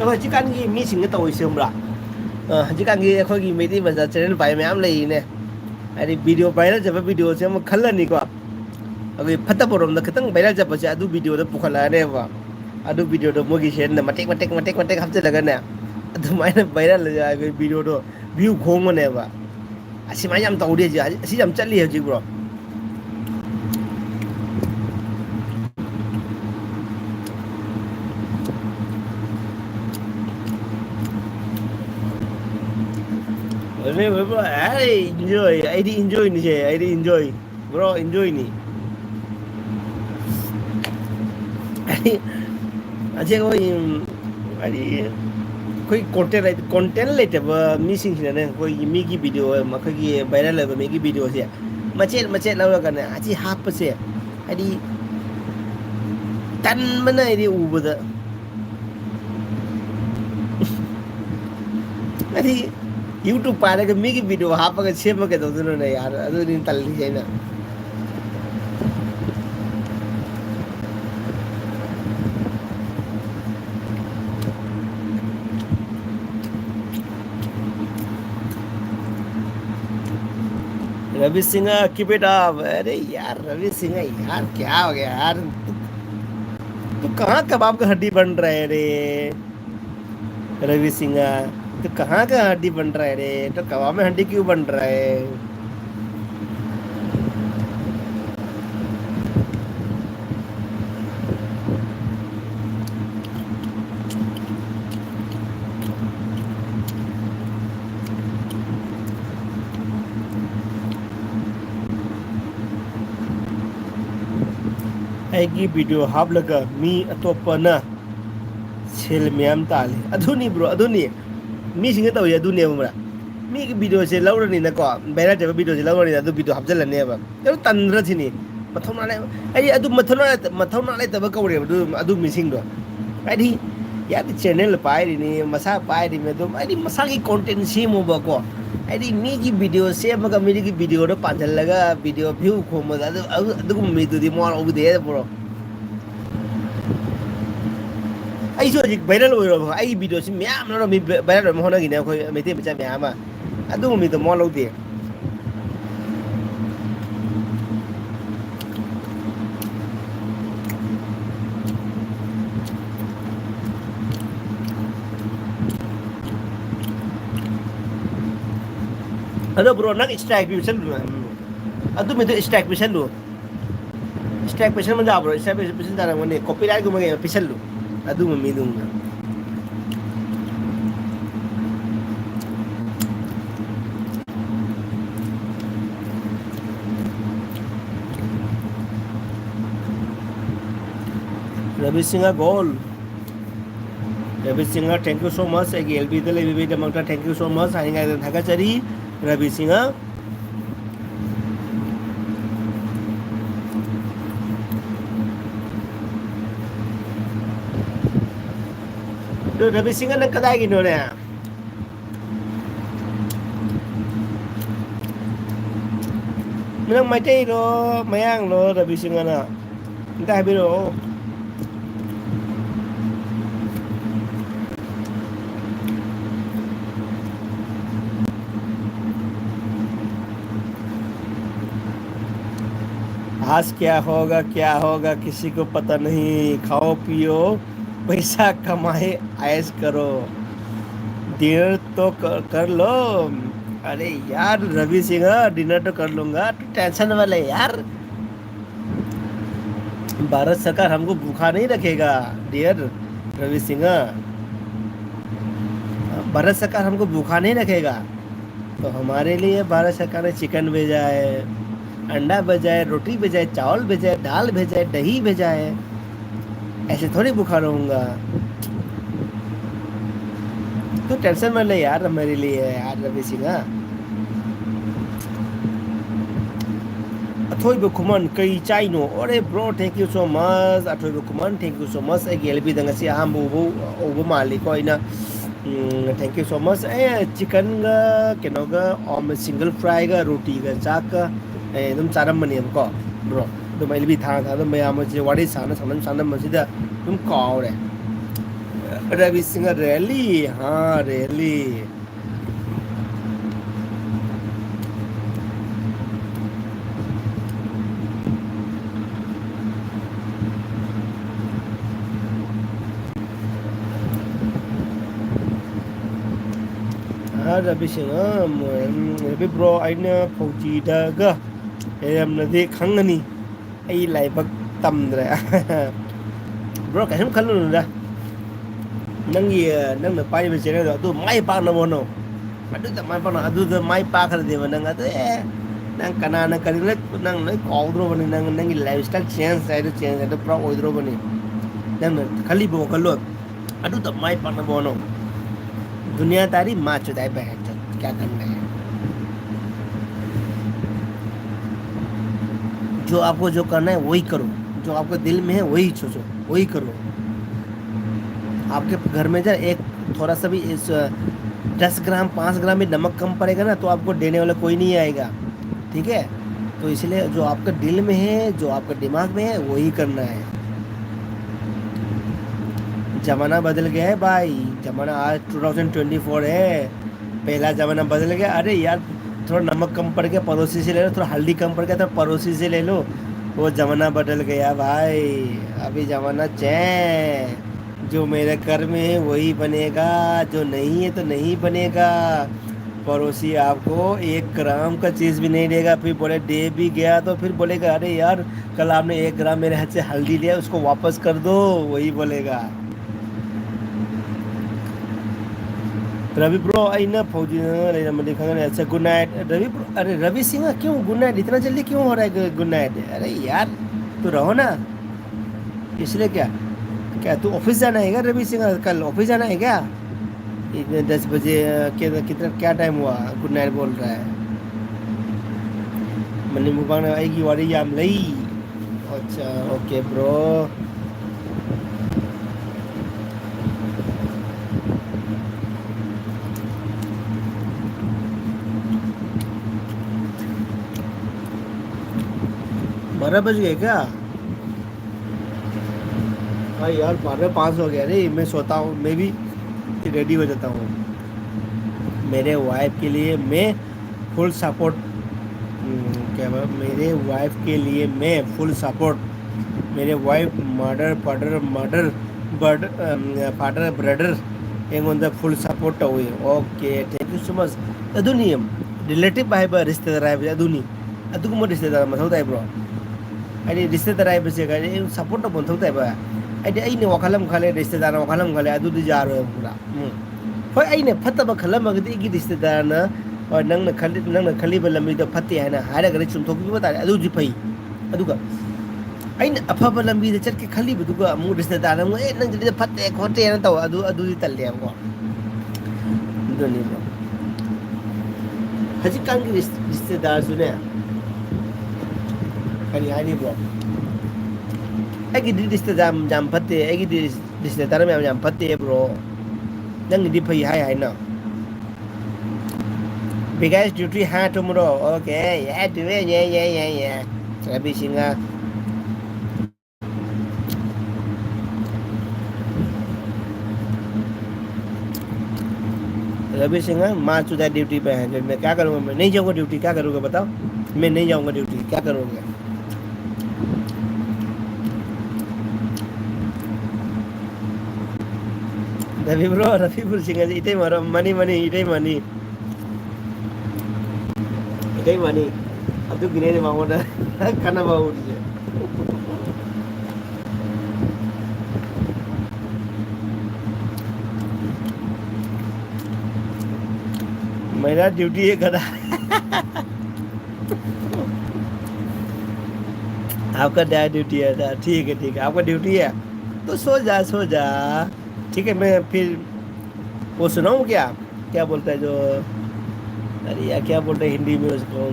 ꯍꯧꯖꯤꯛꯀꯥꯟꯒꯤ ꯃꯤꯁꯤꯡꯅ ꯇꯧꯔꯤꯁꯦ ꯈꯪꯕ꯭ꯔꯥ ꯍꯧꯖꯤꯛꯀꯥꯟꯒꯤ ꯑꯩꯈꯣꯏꯒꯤ ꯃꯩꯇꯩ ꯃꯆꯥ ꯆꯦꯅꯦꯜ ꯄꯥꯏꯕ ꯃꯌꯥꯝ ꯂꯩꯔꯤꯅꯦ ꯍꯥꯏꯗꯤ ꯚꯤꯗꯤꯑꯣ ꯚꯥꯏꯔꯦꯜ ꯆꯠꯄ ꯚꯤꯗꯤꯑꯣꯁꯦ ꯑꯃꯨꯛ ꯈꯜꯂꯅꯤꯀꯣ ꯑꯩꯈꯣꯏ ꯐꯠꯇꯕꯔꯣꯝꯗ ꯈꯤꯇꯪ ꯚꯥꯏꯔꯦꯜ ꯆꯠꯄꯁꯦ ꯑꯗꯨ ꯚꯤꯗꯤꯑꯣꯗ ꯄꯨꯈꯠꯂꯛꯑꯅꯦꯕ ꯑꯗꯨ ꯚꯤꯗꯤꯑꯣꯗꯣ ꯃꯣꯏꯒꯤ ꯆꯦꯅꯦꯜꯗ ꯃꯇꯦꯛ ꯍꯥꯞꯆꯤꯜꯂꯒꯅꯦ ꯑꯗꯨꯃꯥꯏꯅ ꯚꯥꯏꯔꯦꯜ ꯚꯤꯗꯤꯑꯣꯗꯣ ꯚ꯭ꯌꯨ ꯈꯣꯡꯕꯅꯦꯕ ꯑꯁꯤꯃꯥꯏꯅ ꯌꯥꯝ ꯇꯧꯔꯤ ꯍꯧꯖꯤꯛ ꯑꯁꯤ ꯌꯥꯝ ꯆꯠꯂꯤ ꯍꯧꯖꯤꯛ bro bro, enjoy. I enjoy ni saya. I enjoy. Bro, enjoy ni. Aja ko yung content leitaba missing sina ko migi video makagi viral ba migi video siya. Macet lawa kana aji hapa siya. Adi tan mana ini ubada. Adi YouTube pada migi video hapa ka siya magkatawdo na yar. Ado din tali siya na. Ravi Singh keep it up अरे यार रवि सिंह यार क्या हो गया यार तू कहाँ कबाब का हड्डी बन रहा है रे रवि सिंह तू कहाँ का हड्डी बन रहा है रे तो कबाब में हड्डी क्यों बन रहा है ꯑꯩꯒꯤ ꯚꯤꯗꯤꯑꯣ ꯍꯥꯞꯂꯒ ꯃꯤ ꯑꯇꯣꯞꯄꯅ ꯁꯦꯜ ꯃꯌꯥꯝ ꯇꯥꯜꯂꯤ ꯑꯗꯨꯅꯤ ꯕ꯭ꯔꯣ ꯑꯗꯨꯅꯤ ꯃꯤꯁꯤꯡꯅ ꯇꯧꯔꯤ ꯑꯗꯨꯅꯦꯕ ꯃꯔꯥ ꯃꯤꯒꯤ ꯚꯤꯗꯤꯑꯣꯁꯦ ꯂꯧꯔꯅꯤꯅꯀꯣ ꯚꯥꯏꯔꯦꯜ ꯆꯠꯄ ꯚꯤꯗꯤꯑꯣꯁꯦ ꯂꯧꯔꯅꯤꯅ ꯑꯗꯨ ꯚꯤꯗꯤꯑꯣ ꯍꯥꯞꯆꯤꯜꯂꯅꯦꯕ ꯑꯗꯨ ꯇꯟꯗ꯭ꯔ ꯊꯤꯅꯤ ꯃꯊꯧꯅꯥ ꯂꯩ ꯍꯥꯏꯗꯤ ꯑꯗꯨ ꯃꯊꯧꯅꯥ ꯂꯩꯇꯕ ꯀꯧꯔꯦꯕ ꯑꯗꯨ ꯃꯤꯁꯤꯡꯗꯣ ꯍꯥꯏꯗꯤ ꯌꯥꯗꯤ ꯆꯦꯅꯦꯜ ꯄꯥꯏꯔꯤꯅꯤ ꯃꯁꯥ ꯄꯥꯏꯔꯤꯅꯤ ꯑꯗꯨꯝ ꯍꯥꯏꯗꯤ ꯃꯁꯥꯒꯤ ꯀꯣꯟꯇꯦꯟ ꯁꯦꯝꯃꯨꯕꯀꯣ ꯍꯥꯏꯗꯤ ꯃꯤꯒꯤ ꯚꯤꯗꯤꯑꯣ ꯁꯦꯝꯃꯒ ꯃꯤꯒꯤ ꯚꯤꯗꯤꯑꯣꯗꯣ ꯄꯥꯟꯁꯤꯜꯂꯒ ꯚꯤꯗꯤꯑꯣ ꯚ꯭ꯌꯨ ꯈꯣꯝꯕꯗ ꯑꯗꯨꯒꯨꯝꯕ ꯃꯤꯗꯨꯗꯤ ꯃꯋꯥ ꯂꯧꯗꯦ ꯕ꯭ꯔꯣ ꯑꯩꯁꯨ ꯍꯧꯖꯤꯛ ꯚꯥꯏꯔꯦꯜ ꯑꯣꯏꯔꯕ ꯑꯩꯒꯤ ꯚꯤꯗꯤꯑꯣꯁꯤ ꯃꯌꯥꯝ ꯂꯧꯔ ꯃꯤ ꯚꯥꯏꯔꯦꯜ ꯑꯣꯏꯕ ꯍꯣꯠꯅꯈꯤꯅꯦ ꯑꯩꯈꯣꯏ ꯃꯩꯇꯩ ꯃꯆꯥ ꯃꯌꯥꯝ ꯑꯃ ꯑꯗꯨꯒꯨꯝꯕ ꯃꯤꯗꯣ ꯃꯋꯥ ꯂꯧꯗꯦ ꯑꯗꯣ ꯕ꯭ꯔꯣ ꯅꯪ ꯏꯁꯇ꯭ꯔꯥꯏꯛ ꯄꯤꯁꯜꯂꯨ ꯑꯗꯨ ꯃꯤꯗꯣ ꯏꯁꯇ꯭ꯔꯥꯏꯛ ꯄꯤꯁꯜꯂꯨ ꯏꯁꯇ꯭ꯔꯥꯏꯛ ꯄꯤꯁꯟꯕ ꯌꯥꯕ꯭ꯔꯣ ꯏꯁꯇ꯭ꯔꯥꯏꯛ ꯄꯤꯁꯟ ꯇꯥꯔꯝꯒꯅꯤ ꯀꯣꯄꯤꯔꯥꯏꯠꯒꯨꯝꯕ ꯀꯩꯅꯣ ꯄꯤꯁꯜꯂꯨ ꯑꯗꯨꯒꯨꯝꯕ ꯃꯤꯗꯨꯅ Ravi Singh goal Ravi Singh thank you so much ꯑꯩꯒꯤ LBꯗ ꯂꯩꯕꯤꯕꯒꯤꯗꯃꯛꯇ ꯊꯦꯡꯛ ꯌू ꯁो मच ꯍꯥꯏꯅꯤꯡꯉꯥꯏꯗ ꯊꯥꯒꯠꯆꯔꯤ रवि सिंह रवि सिंह ꯅꯪ ꯀꯗꯥꯏꯒꯤꯅꯣꯅꯦ ꯅꯪ ꯃꯩꯇꯩꯔꯣ ꯃꯌꯥꯡꯂꯣ रवि सिंहꯅ ꯑꯝꯇ ꯍꯥꯏꯕꯤꯔꯛꯑꯣ आज क्या होगा किसी को पता नहीं खाओ पियो पैसा कमाए ऐश करो डिनर तो कर लो अरे यार रवि सिंह डिनर तो कर लूंगा तू टेंशन वाले यार भारत सरकार हमको भूखा नहीं रखेगा डियर रवि सिंह भारत सरकार हमको भूखा नहीं रखेगा तो हमारे लिए भारत सरकार ने चिकन भेजा है, अंडा भेजा है, रोटी भेजा है, चावल भेजा है, दाल भेजा है, दही भेजा है। ऐसे थोड़ी भूखा रहूंगा। तो टेंशन मत ले यार मेरे लिए यार रवि सिंह। अथोई बुकुमन कई चाइनो अरे bro thank you so much अथोई बुकुमन thank you so much LB दंगसी अहम उबु मालिको इना thank you so much chicken गा केनोगा ऑम सिंगल फ्राई गा रोटी गा चाक का एकदम चारम मनी को ब्रो तो एलबी था तो मैं मुझे वाड़ी साना साना साना मस्जिद तुम कॉल रे रवि सिंह रैली हाँ रैली रवि सिंह रवि ब्रो अना फौजीदगा लेरमनदी खंगनी अई लाइबक तमद्रे ब्रो कैसे खलुनुदा नंगी नंग पाइब चेनल अदु माई पानबोनो अदु माई पानो अदु माई पाखरदेव नंग अदु नंग कनाना करिले नंग नै कौद्रोबनी नंग नंगी लाइफस्टाइल चेंज अदु प्रो ओइद्रोबनी नंग खली बो कलो अदु माई पानबोनो दुनियादारी माँ चुदाई बहन चो क्या करना है। जो आपको जो करना है वही करो, जो आपके दिल में है वही सोचो, वही करो। आपके घर में जब एक थोड़ा सा भी इस 10 ग्राम 5 ग्राम भी नमक कम पड़ेगा ना तो आपको देने वाला कोई नहीं आएगा, ठीक है। तो इसलिए जो आपके दिल में है, जो आपके दिमाग में है वही करना है। ज़माना बदल गया है भाई, ज़माना आज 2024 है, पहला ज़माना बदल गया। अरे यार थोड़ा नमक कम पड़ गया पड़ोसी से ले लो, थोड़ा हल्दी कम पड़ गया तो पड़ोसी से ले लो, वो ज़माना बदल गया भाई। अभी ज़माना चैन, जो मेरे घर में है वही बनेगा, जो नहीं है तो नहीं बनेगा। पड़ोसी आपको 1 ग्राम का चीज़ भी नहीं देगा, फिर बोले दे भी गया तो फिर बोलेगा अरे यार कल आपने 1 ग्राम मेरे हाथ से हल्दी लिया उसको वापस कर दो, वही बोलेगा। रवि ब्रो अना फौजी अच्छा गुड नाइट रवि ब्रो। अरे रवि सिंह क्यों गुड नाइट, इतना जल्दी क्यों हो रहा है गुड नाइट? अरे यार तू रहो ना, इसलिए क्या क्या तू ऑफिस जाना है क्या रवि सिंह? कल ऑफिस जाना है क्या? इतने 10 बजे कितना क्या टाइम हुआ गुड नाइट बोल रहा है? मनी मुबांग आएगी वारी याम लई। अच्छा ओके ब्रो। बारह बज गए क्या? हाँ यार 12:05 हो गया रे, मैं सोता हूँ, मैं भी रेडी हो जाता हूँ। मेरे वाइफ के लिए मैं फुल सपोर्ट, क्या मेरे वाइफ के लिए मैं फुल सपोर्ट। मेरे wife murder father murder bird father brother एंगोंदा फुल सपोर्ट हुई। Okay thank you so much. अदुनी रिलेटिव है रिश्तेदार है अदुनी अदुगुम रिश्तेदार मथौ ताई ब्रो अरे रिश्तेदार है सपोर्ट बनथौ ताई बा अरे अने वखालम खाले रिश्तेदार वखालम खाले अदुदी जारो पूरा होय अने फतब खलमगदि इगी रिश्तेदार ना और नंगना खलीब लंबीदो फते है ना हारगरे चुमथोकबी तारे अदुजी फई अदुगा अने अफब लंबीदे चटके खलीबदुगा मु रिश्तेदार मु ए नंग जदि फते खोटे ना तो अदुदी तल्ले को दुनी ब्रो हजी कान की रिश्तेदार सुने कनी हानी ब्रो अगी रिश्तेदार जाम फते अगी रिश्तेदार में जाम फते ब्रो नंग दी फई हाय हाय ना बिगाइस ड्यूटी हाँ टुमरो ओके या डुए या रवि सिंह रवि सिंह माँ चुदा ड्यूटी पे है, मैं क्या करूँगा? मैं नहीं जाऊँगा ड्यूटी, क्या करूँगा बताओ? मैं नहीं जाऊँगा ड्यूटी, क्या करोगे? रवि सिंह इटे मारो मनी मनी इटे मनी अब तो गिने मांगो ना खाना बाबू मेरा ड्यूटी है करा आपका क्या ड्यूटी है था ठीक है आपका ड्यूटी है तो सो जा ठीक है मैं फिर वो सुनाऊँ क्या क्या बोलता है जो अरे यार क्या बोलते हैं हिंदी में उसको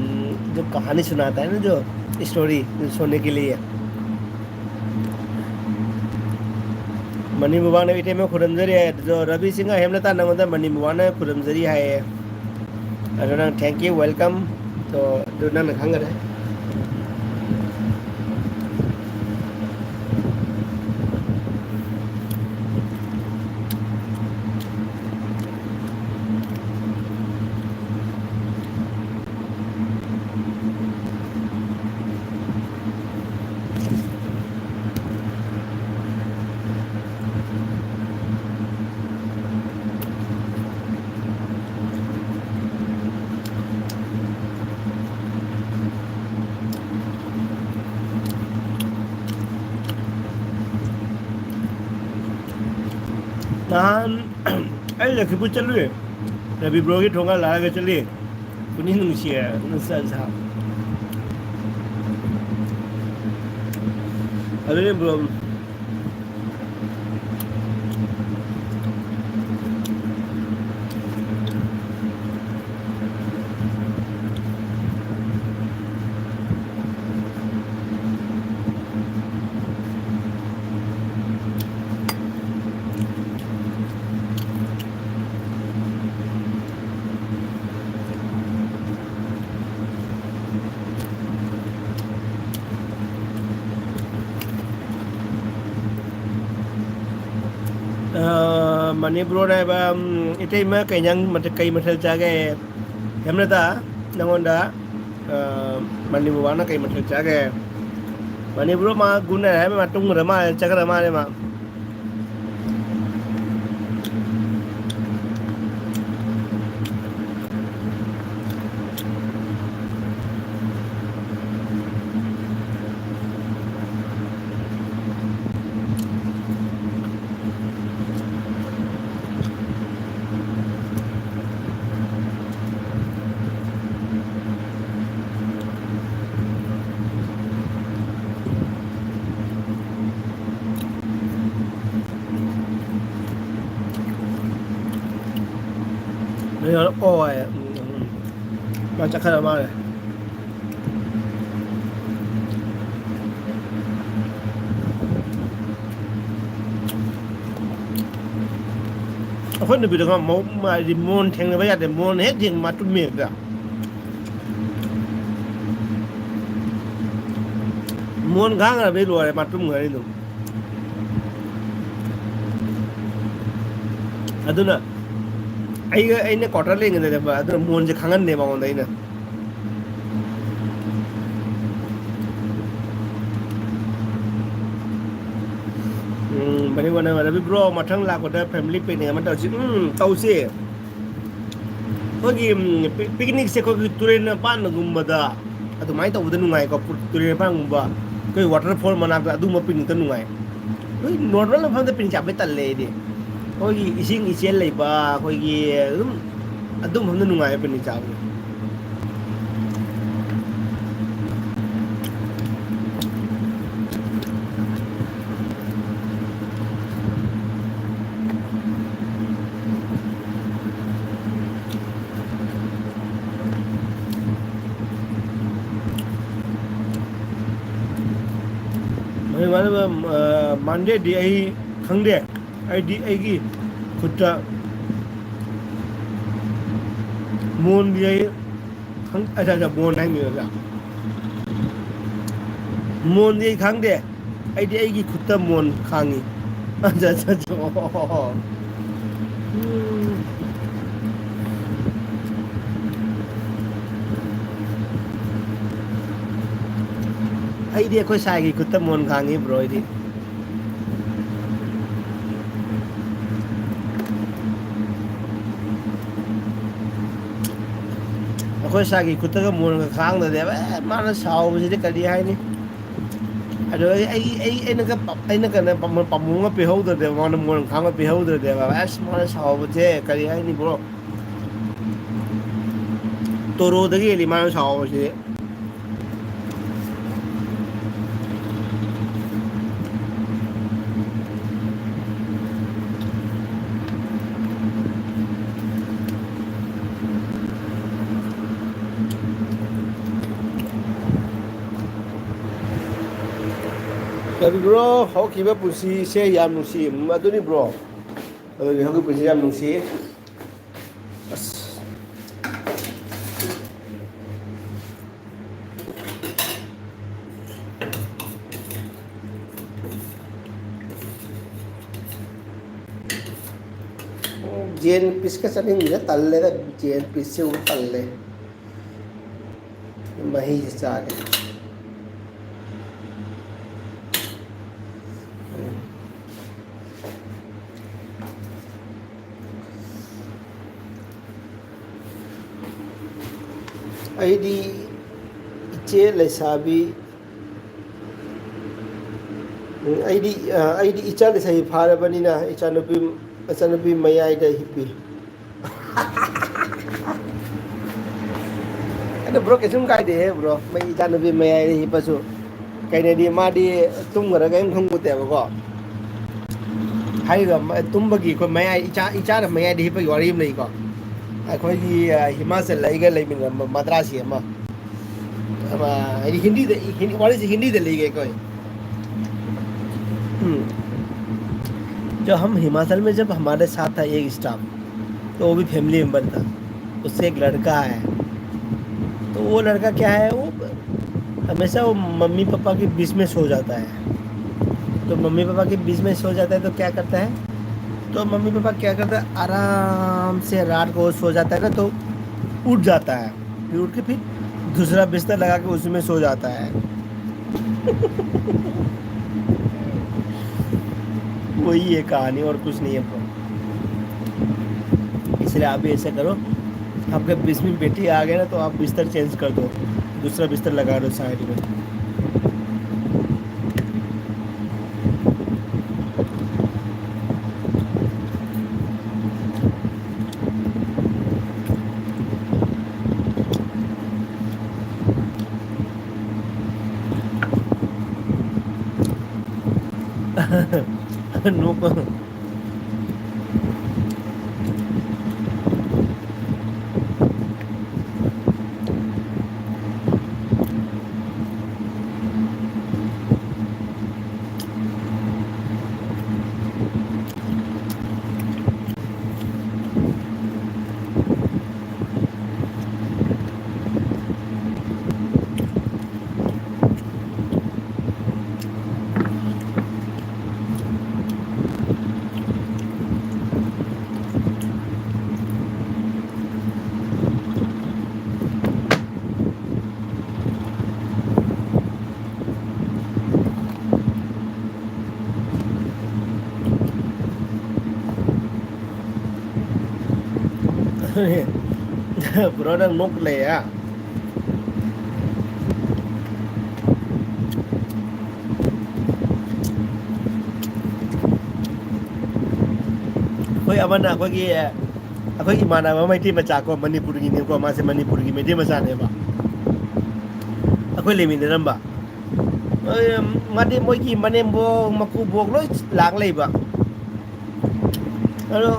जो कहानी सुनाता है ना जो स्टोरी सोने के लिए मनी बुवा ने इटे में खुरमजरी है जो रवि सिंह हेमलता नंगोदा मनी बुवा ने खुरमजरी है अरे थैंक यू वेलकम तो जो ना खंग रहे नान अरे लखी पूछ चल रही रवि ब्रो की ठोंगा ला के चलिए कुनी नुंशी है नुसा सा अरे ब्रो मनी ब्रो ने इटे में कहीं मत कई मठल चागे हेमलता नंगोंदा मनी बुवा ना कई मठल चागे मनी ब्रो मा गुना है मैं तुंग रमा चकर रमा ने मा नहीं और ओ हैมาจากขนาดมาเลยคนนึกไปถึงว่ามาดิมอนแทงเลยไม่อยากแต่มอนเฮ็ดยิงมาตุ้มเมียกอะมอนข้างอะไรไม่รู้อะไรมาตุ้มเงยนี่หนุ่มಅದನ್ನ ಈಗ ಐನೆ ಕೊಟ್ರಲ್ಲಿ ಹೆಂಗಿದೆ ಅದ್ರ ಮೂಂಜಿ ಖಂಗನ್ ನೇಮ ಒಂದ ಐನ bani wana rabi bro mathang la ko da family picnic man taw si taw si hogi picnic se ko turin pan gumba da adu mai taw da nungai ko turin pan gumba ko waterfall manak da adu ma picnic ta nungai hoi normal la phang da picnic chabe talle di hogi ising isel lai ba hogi adu phang da nungai picnic chabe Monday di ai khangde ai di ai gi khutta mon di ai khang aja mon nang ni la mon di ai khangde ai di ai gi khutta mon khangi aja ai di ko sai gi khutta mon khangi bro di akwai sagi kutta ga mon ga khang da de ba mana saw bi de kali hai ni ado ai na ga na pamu ga pe ho da de mana mon khang ga pe ho da de ba as mana saw bi de kali hai ni bro Toro dagi lima sao sih. Tapi bro, how kita pusi saya yang nusi, madu ni bro. Kalau kita pusi yang nusi, Jane piece ka saning nila talle da Jane piece se वो talle मही चाले ID इचे लेसाबी ID इचा लेसाबी फारे बनी ना इचा नबी मया इधर hippie ada bro kesum kai deh bro mai icha nabi mai ai hi pasu kai ne di ma di tum gara ga em khong ku te ba ko hai ga tum ba gi ko mai ai icha da mai ai di pa yori mai ko ai khoi gi himachal lai ga lai min madras hi ma ama hindi wali से Hindi de lai ga कोई जो हम हिमाचल में जब हमारे साथ था एक स्टाफ तो वो भी फैमिली मेंबर था उससे एक लड़का है तो वो लड़का क्या है वो हमेशा वो मम्मी पापा के बीच में सो जाता है तो मम्मी पापा के बीच में सो जाता है तो क्या करता है तो मम्मी पापा क्या करता है आराम से रात को सो जाता है ना तो उठ जाता है फिर उठ के फिर दूसरा बिस्तर लगा के उसमें सो जाता है वही है कहानी और कुछ नहीं है इसलिए आप भी ऐसा करो आपके बीच में बेटी आ गए ना तो आप बिस्तर चेंज कर दो दूसरा बिस्तर लगा दो साइड में no bro đang nốt lẻ कोई अमन अखोई इमानब मैटी मचा को मणिपुर की को मासे मणिपुर की मैटी मचा ने बा अखोई लेमिनरम्बा मादे मोई की मनेमबो मकु बोक लोय लाग लेबा अरो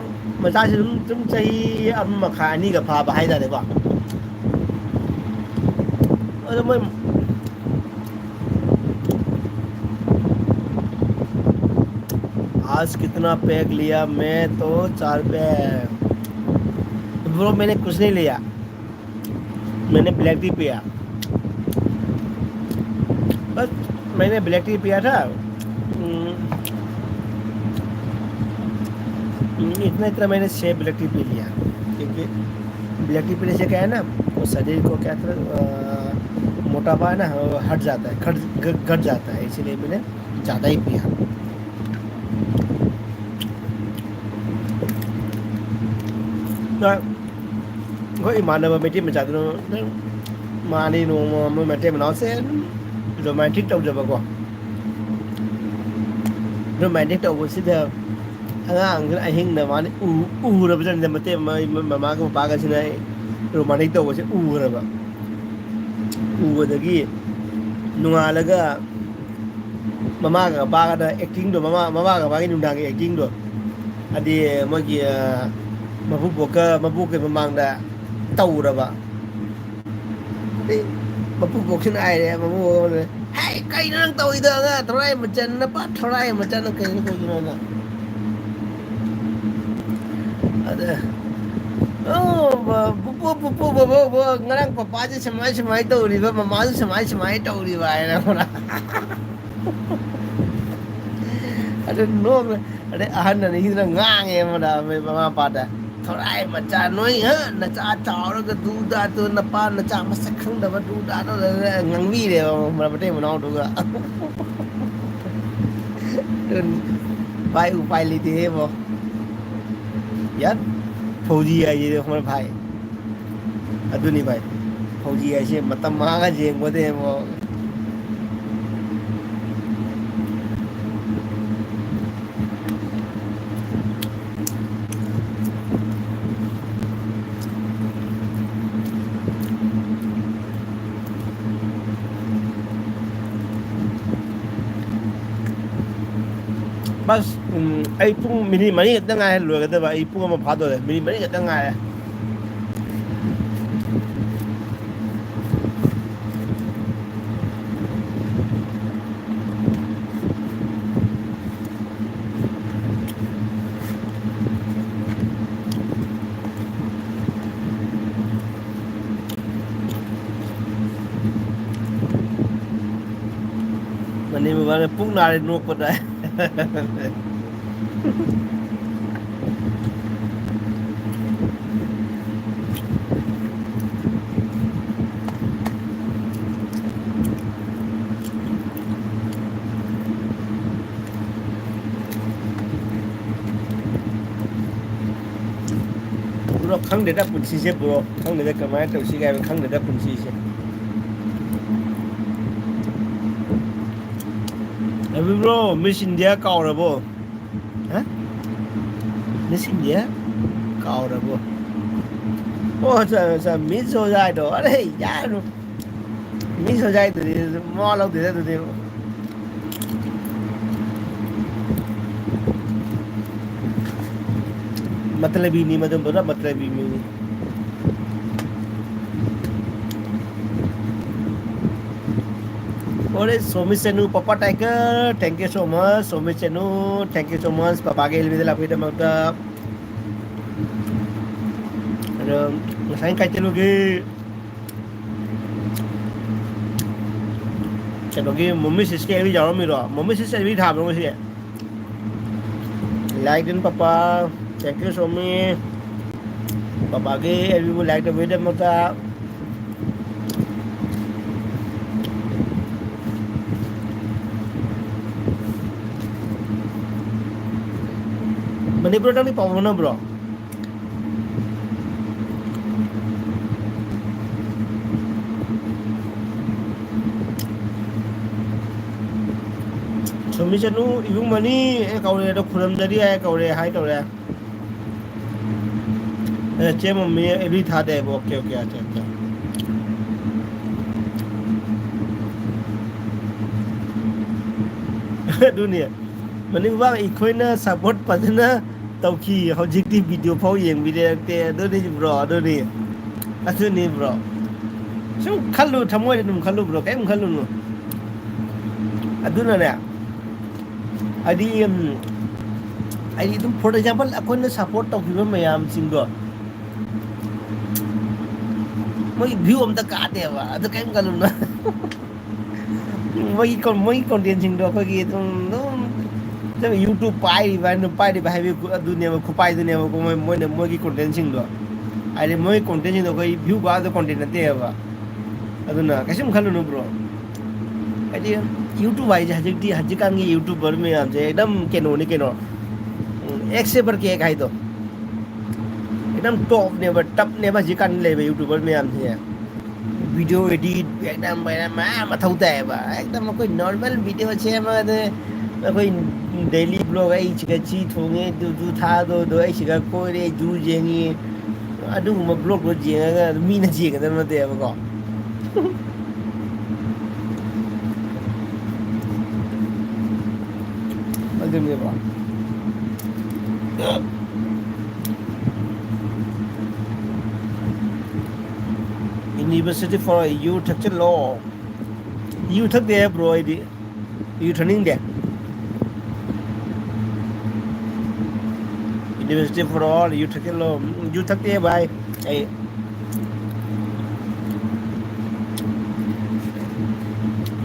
मचा से तुम चाहिए अब मखानी का फा बाहर जाने को अरे मैं आज कितना पैक लिया मैं तो 4 पैक ब्रो मैंने कुछ नहीं लिया मैंने ब्लैक टी पिया बस मैंने ब्लैक टी पिया था इतना मैंने 6 ब्लैक टी पी लिया क्योंकि ब्लैक टी पीने से क्या है ना वो शरीर को क्या मोटापा है ना हट जाता है घट जाता है इसीलिए मैंने ज़्यादा ही पिया कोई मानव बेटी में चाहते हो मानी नो मैं बनाओ से रोमांटिक तब जब को रोमांटिक तब सीधे अहिंग न माने उरबजन मते ममा को पागा सिना ꯔꯣꯃꯥꯟꯇꯤꯛ ꯇꯧꯕꯁꯦ ꯎꯈ꯭ꯔꯕ ꯎꯕꯗꯒꯤ ꯅꯣꯡꯉꯥꯜꯂꯒ ꯃꯃꯥꯒ ꯃꯄꯥꯒꯅ ꯑꯦꯛꯇꯤꯡꯗꯣ ꯃꯃꯥꯒ ꯃꯄꯥꯒꯤ ꯅꯨꯡꯗꯥꯡꯒꯤ ꯑꯦꯛꯇꯤꯡꯗꯣ ꯍꯥꯏꯗꯤ ꯃꯣꯏꯒꯤ ꯃꯕꯣꯛꯀꯤ ꯃꯃꯥꯡꯗ ꯇꯧꯔꯕ ꯃꯄꯨꯕꯣꯛꯁꯤꯅ ꯍꯥꯏꯔꯦ ꯃꯕꯣꯛ ꯍꯦ ꯀꯩꯅꯣ ꯅꯪ ꯇꯧꯔꯤꯗꯣ ꯑꯉꯥꯡ ꯊꯣꯔꯥꯏ ꯃꯆꯟ ꯅꯄꯥ ꯊꯣꯔꯥꯏ ꯃꯆꯟꯅ ꯀꯩꯅꯣ ꯇꯧꯗꯣꯏꯅꯣꯅ ꯑꯗ ꯄꯨꯄꯨ ꯄꯨꯄꯨ ꯕꯣꯕꯣꯛ ꯉꯔꯥꯡ ꯄꯄꯥꯁꯦ ꯁꯨꯃꯥꯏ ꯁꯨꯃꯥꯏꯅ ꯇꯧꯔꯤꯕ ꯃꯃꯥꯁꯨ ꯁꯨꯃꯥꯏ ꯁꯨꯃꯥꯏꯅ ꯇꯧꯔꯤꯕ ꯍꯥꯏꯅ ꯑꯗꯨ ꯅꯣꯛꯅ ꯑꯗꯩ ꯑꯍꯟ ꯑꯅꯤꯁꯤꯅ ꯉꯥꯡꯉꯦ ꯑꯃꯗ ꯃꯃꯥ ꯃꯄꯥꯗ ꯊꯣꯔꯥꯏ ꯃꯆꯥ ꯅꯣꯏ ꯅꯆꯥ ꯆꯥꯎꯔꯒ ꯗꯨꯗꯥꯗꯨ ꯅꯄꯥ ꯅꯆꯥ ꯃꯁꯛ ꯈꯪꯗꯕ ꯗꯨꯗꯥꯗ ꯉꯥꯡꯕꯤꯔꯦꯕ ꯃꯇꯩ ꯃꯅꯥꯎꯗꯨꯒ ꯚꯥꯏ ꯎꯄꯥꯏ ꯂꯩꯇꯦꯍꯦꯕꯣ ꯌꯥꯠ ꯐꯧꯖꯤ ꯍꯥꯏꯁꯤꯗꯤ ꯈꯪꯕ꯭ꯔ ꯚꯥꯏ ꯑꯗꯨꯅꯤ ꯚꯥꯏ ꯐꯧꯖꯤ ꯍꯥꯏꯁꯦ ꯃꯇꯝ ꯃꯥꯡꯉ ꯌꯦꯡꯕꯗꯦꯕꯣ ꯕꯁ ꯑꯩ ꯄꯨꯡ ꯃꯤꯅꯤꯠ ꯃꯔꯤ ꯈꯛꯇ ꯉꯥꯏꯔꯦ ꯂꯣꯏꯒꯗꯕ ꯑꯩ ꯄꯨꯡ ꯑꯃ ꯐꯥꯗꯣꯔꯦ ꯃꯤꯅꯤꯠ ꯃꯔꯤ ꯈꯛꯇ ꯉꯥꯏꯔꯦ ꯃꯅꯤ ꯃꯕꯥꯅꯤ ꯄꯨꯛ ꯅꯥꯔꯦ ꯅꯣꯛꯄꯗ ꯕ꯭ꯔꯣ ꯈꯪꯗꯦꯗ ꯄꯨꯟꯁꯤꯁꯦ ꯕ꯭ꯔꯣ ꯈꯪꯗꯦꯗ ꯀꯃꯥꯏꯅ ꯇꯧꯁꯤꯒꯦ ꯍꯥꯏꯕ ꯈꯪꯗꯦꯗ ꯄꯨꯟꯁꯤꯁꯦ ꯕ꯭ꯔꯣ ꯃꯤꯁ ꯏꯟꯗꯤꯌꯥ ꯀꯥꯎꯔꯕꯣ ꯍꯥ ꯃꯤꯁ ꯏꯟꯗꯤꯌꯥ ꯀꯥꯎꯔꯕꯣ ꯑꯣ ꯑꯠꯆꯥ ꯃꯤꯁ ꯍꯣꯖꯥꯏꯗꯣ ꯑꯔꯦ ꯌꯥꯔꯦ ꯃꯤꯁ ꯍꯣꯖꯥꯏꯗꯨꯗꯤ ꯃꯋꯥ ꯂꯧꯗꯦꯗ ꯑꯗꯨꯗꯤ मतलबी मधुम बोला मतलबी मीनी और सोमी सेनु पापा tiger thank you so much Somi Senu thank you so much पापा के लिए लाभ इधर मत साइन का चलोगे चलोगे मम्मी सिस्के अभी जाओ मेरा मम्मी सिस्के अभी था मुझे लाइक दिन पापा थैंक यू सोमी पापा के अभी वो लाइक द वीडियो मत मणिपुर टाइम पाओ ना ब्रो सोमी चनु इबुंग मनी कौरे तो खुरम दरी है कौरे हाय तौरे चे मम्मी एबी था दे ओके ओके अच्छा अच्छा दुनिया मनी बा इखोइना सपोर्ट पजना तौखी हौजिकती वीडियो फाउ येंबिदेते अदुनि ब्रो अदुनि ब्रो सुम खल्लु थमोय दुम खल्लु ब्रो कैम खल्लु नु अदुना ने आदि फॉर एग्जांपल अकोन सपोर्ट तौखिबा मयाम सिंगो मोई व्यू अमता कादेबा अदु कैम खल्लु ना मोई कंटेंट सिंगो अखोगी जब यूट्यूब पाई भाई दुनिया में खुपाई दुनिया में मोई की कंटेंट सिंगो आदि मोई कंटेंट सिंगो कोई व्यू गा दो कंटेंट नते है अदुना कैसम खल्लु ब्रो आदि यूट्यूब आई हजिकती हजिकान की यूट्यूबर में आम से एकदम केनो एक से बढ़ के एक है तो एकदम टॉप ने टप ने हजिकान ले यूट्यूबर में आम से वीडियो एडिट एकदम मथौता है एकदम कोई नॉर्मल वीडियो छे कोई डेली ब्लॉग आई छिका ची थोंगे दु था दो आई छिका कोरे जू जेंगी ꯑꯗꯨꯒꯨꯝꯕ ꯕ꯭ꯂꯣꯛꯇꯣ ꯌꯦꯡꯉꯒ ꯃꯤꯅ ꯌꯦꯡꯒꯗꯕ ꯅꯠꯇꯦꯕꯀꯣ ꯑꯗꯨꯅꯦꯕ ꯌꯨꯅꯤꯚꯔꯁꯤꯇꯤ ꯐꯣꯔ ꯌꯨ ꯊꯛꯆꯤꯜꯂꯣ ꯌꯨ ꯊꯛꯇꯦ ꯕ꯭ꯔꯣ ꯑꯩꯗꯤ ꯌꯨ ꯊꯛꯅꯤꯡꯗꯦ ꯌꯨꯅꯤꯚꯔꯁꯤꯇꯤ ꯐꯣꯔ ꯑꯣꯜ ꯌꯨ ꯊꯛꯆꯤꯜꯂꯣ ꯌꯨ ꯊꯛꯇꯦ ꯚꯥꯏ ꯑꯩ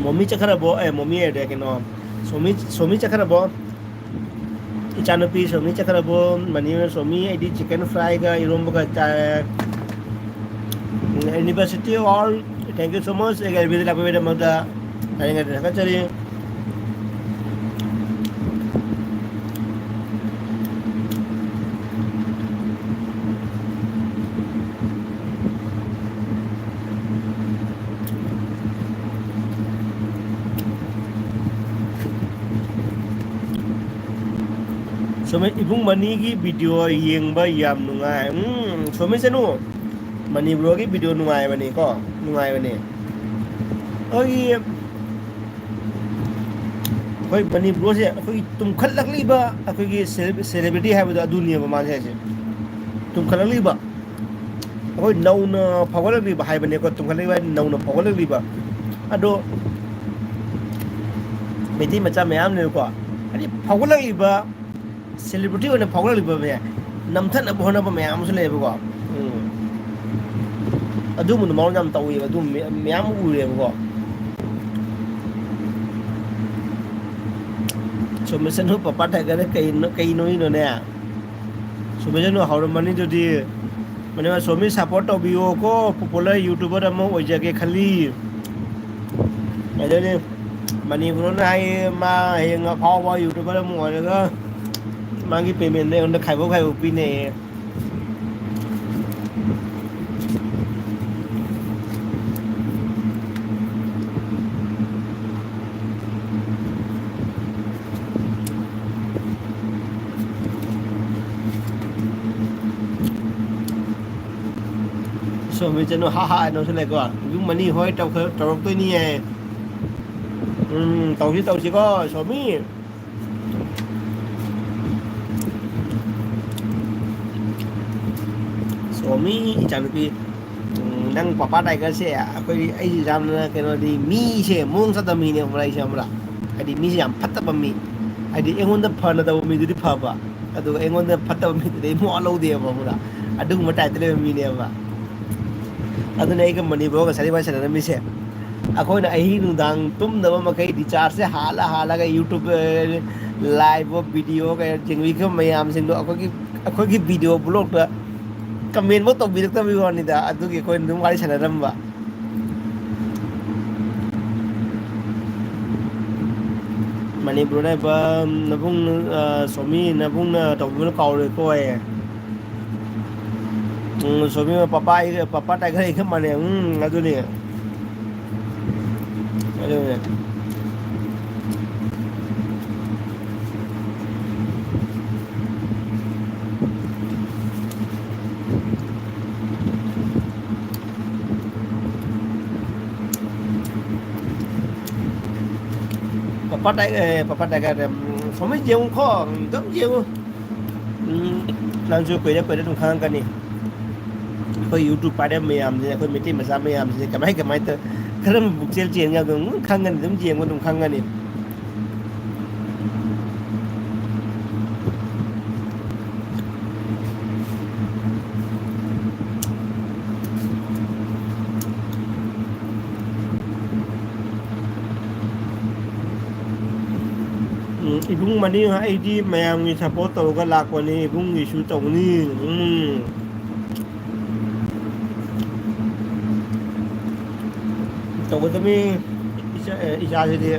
ꯃꯣꯃꯤ ꯆꯠꯈ꯭ꯔꯕꯣ ꯑꯦ ꯃꯣꯃꯤ ꯍꯥꯏꯗꯤ ꯀꯩꯅꯣ ꯁꯣꯃꯤ ꯆꯠꯈ꯭ꯔꯕꯣ ꯏꯆꯥꯅꯨꯄꯤ ꯁꯣꯃꯤ ꯆꯠꯈ꯭ꯔꯕꯣ ꯃꯅꯤ ꯁꯣꯃꯤ ꯑꯩꯗꯤ ꯆꯤꯛꯀꯟ ꯐ꯭ꯔꯥꯏꯒ ꯏꯔꯣꯝꯕꯒ ꯆꯥꯔꯦ ꯌꯨꯅꯤꯚꯔꯁꯤꯇꯤ ꯑꯣꯜ ꯊꯦꯡꯛ ꯌꯨ ꯁꯣ ꯃꯆ ꯑꯩꯒꯤ ꯂꯥꯛꯄꯤꯕꯒꯤꯗꯃꯛꯇ ꯍꯥꯏꯅꯤꯡꯉꯥꯏ ꯊꯥꯒꯠꯆꯔꯤ ꯁꯣꯃꯤ ꯏꯕꯨꯡ ꯃꯅꯤꯒꯤ ꯚꯤꯗꯤꯑꯣ ꯌꯦꯡꯕ ꯌꯥꯝ ꯅꯨꯡꯉꯥꯏ ꯁꯣꯃꯤ ꯆꯅꯨ ꯃꯅꯤꯕ꯭ꯔꯣꯒꯤ ꯚꯤꯗꯤꯑꯣ ꯅꯨꯡꯉꯥꯏꯕꯅꯤꯀꯣ ꯅꯨꯡꯉꯥꯏꯕꯅꯤ ꯑꯩꯈꯣꯏ ꯃꯅꯤꯄꯨꯔꯁꯦ ꯑꯩꯈꯣꯏꯒꯤ ꯇꯨꯝꯈꯠꯂꯛꯂꯤꯕ ꯑꯩꯈꯣꯏꯒꯤ ꯁꯦꯂꯦꯕ꯭ꯔꯤꯇꯤ ꯍꯥꯏꯕꯗꯣ ꯑꯗꯨꯅꯦꯕ ꯃꯥꯁꯦ ꯍꯥꯏꯁꯦ ꯇꯨꯝꯈꯠꯂꯛꯂꯤꯕ ꯑꯩꯈꯣꯏ ꯅꯧꯅ ꯐꯥꯎꯒꯠꯂꯛꯂꯤꯕ ꯍꯥꯏꯕꯅꯦꯀꯣ ꯇꯨꯝꯈꯠꯂꯛꯏꯕ ꯅꯧꯅ ꯐꯥꯎꯒꯠꯂꯛꯂꯤꯕ ꯑꯗꯣ ꯃꯩꯇꯩ ꯃꯆꯥ ꯃꯌꯥꯝꯅꯦꯕꯀꯣ ꯍꯥꯏꯗꯤ ꯐꯥꯎꯒꯠꯂꯛꯂꯤꯕ ꯁꯦꯂꯦꯕ꯭ꯔꯤꯇꯤ ꯑꯣꯏꯅ ꯐꯥꯎꯒꯠꯂꯛꯂꯤꯕ ꯅꯝꯊꯅꯕ ꯍꯣꯠꯅꯕ ꯃꯌꯥꯝ ꯑꯃꯁꯨ ꯂꯩꯌꯦꯕꯀꯣ ꯑꯗꯨꯒꯨꯝꯕꯗꯣ ꯃꯉꯣꯟꯗ ꯌꯥꯝ ꯇꯧꯋꯦꯕ ꯑꯗꯨ ꯃꯌꯥꯝ ꯎꯔꯦꯕꯀꯣ ꯁꯣꯃꯦꯁꯟ ꯄꯄꯥ ꯊꯥꯏꯒꯔꯦ ꯀꯩ ꯅꯣꯏꯅꯣꯅꯦ ꯁꯨꯃꯤꯁꯅꯨ ꯍꯧꯔꯝꯃꯅꯤ ꯑꯗꯨꯗꯤ ꯃꯅꯦ ꯁꯣꯃꯤ ꯁꯞꯄꯣꯔꯠ ꯇꯧꯕꯤꯌꯣꯀꯣ ꯄꯣꯄꯨꯂꯔ ꯌꯨꯇꯨꯕꯔ ꯑꯃ ꯑꯣꯏꯖꯒꯦ ꯈꯜꯂꯤ ꯑꯗꯨꯅꯤ ꯃꯅꯤꯄꯨꯔꯅ ꯍꯥꯏꯌꯦ ꯃꯥ ꯍꯌꯦꯡ ꯑꯐꯥꯎꯕ ꯌꯨꯇꯨꯕꯔ ꯑꯃ ꯑꯣꯏꯔꯒ ꯃꯥꯒꯤ ꯄꯦꯃꯦꯟꯗ ꯑꯩꯉꯣꯟꯗ ꯈꯥꯏꯕꯣꯛ ꯄꯤꯅꯩꯌꯦ ꯁꯣꯃꯤꯆꯅꯨ ꯍꯥ ꯍꯥ ꯅꯁꯨ ꯂꯩꯀꯣ ꯌꯨꯝ ꯑꯅꯤ ꯍꯣꯏ ꯇꯧꯔꯛꯇꯣꯏꯅꯤꯌꯦ ꯇꯧꯁꯤ ꯇꯧꯁꯤꯀꯣ ꯁꯣꯃꯤ ꯁꯣꯃꯤ ꯏꯆꯥꯅꯨꯄꯤ ꯅꯪ ꯄꯄꯥ ꯇꯥꯏꯒꯔꯁꯦ ꯑꯩꯈꯣꯏ ꯑꯩꯁꯦ ꯌꯥꯝꯅ ꯀꯩꯅꯣꯗꯤ ꯃꯤꯁꯦ ꯃꯑꯣꯡ ꯆꯠꯇꯕ ꯃꯤꯅꯦ ꯑꯃꯛ ꯑꯩꯁꯦ ꯑꯃꯛ ꯍꯥꯏꯗꯤ ꯃꯤꯁꯦ ꯌꯥꯝ ꯐꯠꯇꯕ ꯃꯤ ꯍꯥꯏꯗꯤ ꯑꯩꯉꯣꯟꯗ ꯐꯅ ꯇꯧꯕ ꯃꯤꯗꯨꯗꯤ ꯐꯕ ꯑꯗꯨꯒ ꯑꯩꯉꯣꯟꯗ ꯐꯠꯇꯕ ꯃꯤꯗꯨꯗꯤ ꯑꯩ ꯃꯋꯥ ꯂꯧꯗꯦꯕ ꯑꯃꯨꯔꯥ ꯑꯗꯨꯒꯨꯝꯕ ꯇꯥꯏꯞꯇ ꯂꯩꯕ ꯃꯤꯅꯦꯕ ꯑꯗꯨꯅ ꯑꯩꯒ ꯃꯅꯤꯄꯨꯔꯒ ꯉꯁꯥꯏ ꯋꯥꯔꯤ ꯁꯥꯟꯅꯔꯝꯃꯤꯁꯦ ꯑꯩꯈꯣꯏꯅ ꯑꯍꯤꯡ ꯅꯨꯡꯗꯥꯡ ꯇꯨꯝꯗꯕ ꯃꯈꯩ ꯔꯤꯆꯥꯔꯖꯁꯦ ꯍꯥꯜꯂꯒ ꯌꯨꯇꯨꯕ ꯂꯥꯏꯚ ꯚꯤꯗꯤꯑꯣ ꯀꯌꯥ ꯌꯦꯡꯕꯤꯈꯤꯕ ꯃꯌꯥꯝꯁꯤꯡꯗꯣ ꯑꯩꯈꯣꯏꯒꯤ ꯚꯤꯗꯤꯑꯣ ꯕ꯭ꯂꯣꯛꯇ ꯀꯃꯦꯟꯐꯥꯎ ꯇꯧꯕꯤꯔꯛꯇꯕꯒꯤ ꯋꯥꯅꯤꯗ ꯑꯗꯨꯒꯤ ꯑꯩꯈꯣꯏꯅ ꯑꯗꯨꯝ ꯋꯥꯔꯤ ꯁꯥꯟꯅꯔꯝꯕ ꯃꯅꯤꯄꯨꯔꯗ ꯂꯩꯕ ꯅꯕꯨꯡ ꯁꯣꯃꯤ ꯅꯕꯨꯡꯅ ꯇꯧꯕꯤꯃꯟ ꯀꯥꯎꯔꯣꯏꯀꯣ ꯁꯣꯃꯤ ꯄꯄꯥ ꯇꯥꯏꯒꯔ ꯑꯩꯒ ꯃꯥꯟꯅꯩ ꯑꯗꯨꯅꯤ ꯑꯗꯨꯅꯦ ꯄꯄꯥ ꯇꯥꯏꯒꯔ ꯁꯣꯃꯤ ꯌꯦꯡꯉꯨꯀꯣ ꯑꯗꯨꯝ ꯌꯦꯡꯉꯨ ꯅꯪꯁꯨ ꯀꯨꯏꯔ ꯑꯗꯨꯝ ꯈꯪꯉꯛꯀꯅꯤ ꯑꯩꯈꯣꯏ ꯌꯨꯇꯨꯕ ꯄꯥꯏꯔꯝꯕ ꯃꯌꯥꯝꯁꯦ ꯑꯩꯈꯣꯏ ꯃꯩꯇꯩ ꯃꯆꯥ ꯃꯌꯥꯝꯁꯦ ꯀꯃꯥꯏꯅ ꯇꯧ ꯈꯔꯝꯕ ꯄꯨꯛꯆꯦꯜ ꯆꯦꯟꯒ ꯑꯗꯨꯝ ꯈꯪꯒꯅꯤ ꯑꯗꯨꯝ ꯌꯦꯡꯕ ꯑꯗꯨꯝ ꯈꯪꯒꯅꯤ ꯏꯕꯨꯡ ꯃꯅꯤ ꯑꯩꯗꯤ ꯃꯌꯥꯝꯒꯤ ꯁꯞꯄꯣꯔꯠ ꯇꯧꯔꯒ ꯂꯥꯛꯄꯅꯤ ꯏꯕꯨꯡꯒꯤꯁꯨ ꯇꯧꯅꯤ ꯇꯧꯒꯗꯕꯅꯤ ꯏꯆꯥꯁꯤꯗꯤ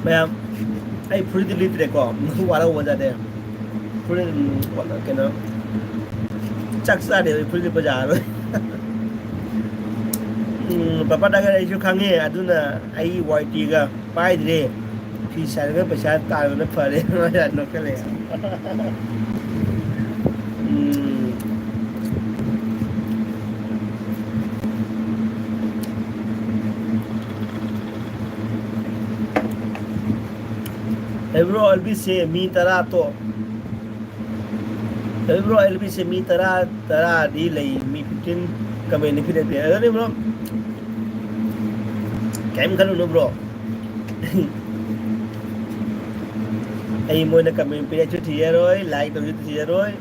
ꯃꯌꯥꯝ ai free delivery ko wala waja de free wala kena chak sa de free delivery bazaar papa daga ai ju khange aduna ai YT ga pai dire phi sa ga paisa ta na phare ma ya no kale Ebro LB से मी तरा तो Ebro LB से मी तरा दी लई मी 15 comment फिर दे अरे bro cam खलो no bro ai मोने कमेंट पे छु थिए रोय लाइक तो थिए रोय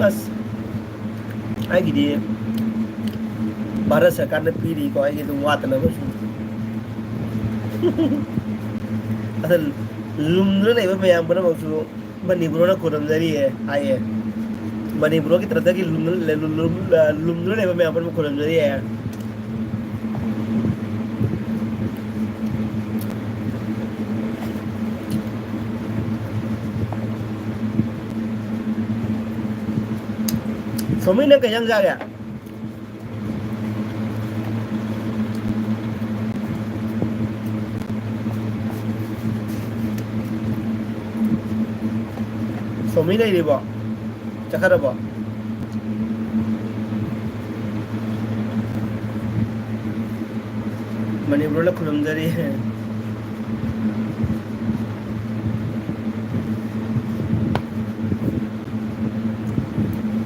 बस ai की दी भारत सरकार ने पीरी को ai की तो वात न बसु असल लुमद्र नहीं मैं यहाँ पर मौसू मणिपुर ना कोरम जरी है आये मणिपुर की तरह की लुमद्र नहीं मैं यहाँ पर कोरम जरी है सोमी ने कहीं जा गया सोमी नहीं दी बा चखर बा मणिपुर ला खुलमदरी है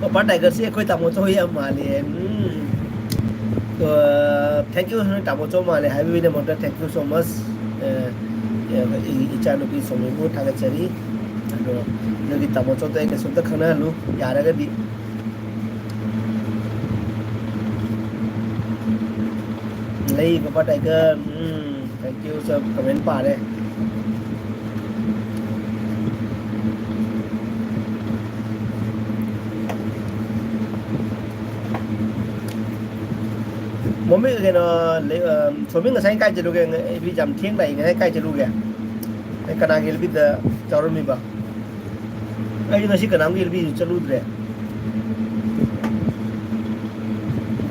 पापा टाइगर से कोई तामोचो या माले तो थैंक यू तामोचो माले हाई भी ने मोटा थैंक यू सो मच इचानो की सोमी को थागचरी नगी तामोचो तो एक सुनता खाना लू यार अगर दी नहीं पापा टाइगर थैंक यू सब कमेंट पा रहे mami cái nó số mình là sai cái chữ cái vì giảm thiên này cái chữ cái cái nào cái bị cho nó mình bảo ai nó chỉ cái nào cái bị cho luôn đấy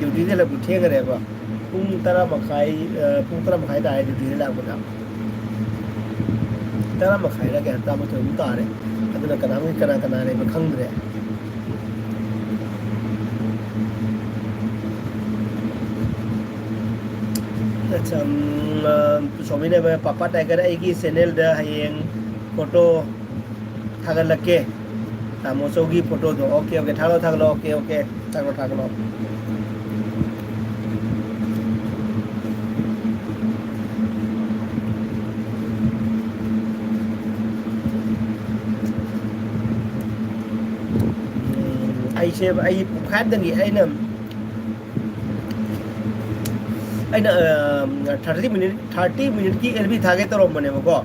điều gì đấy là bị thiên cái đấy bà pung tara mà khai đại điều gì đấy làm một nào tara mà khai ra cái ta một thứ ta đấy cái nào cái này mà không đấy Somi ने पापा tiger आई channel हयें photo थागलके तामोचो की photo दो okay okay थागलो okay okay थागलो आई से आई खाद दंगी आई ना 30 minute की LB था के तरो मने को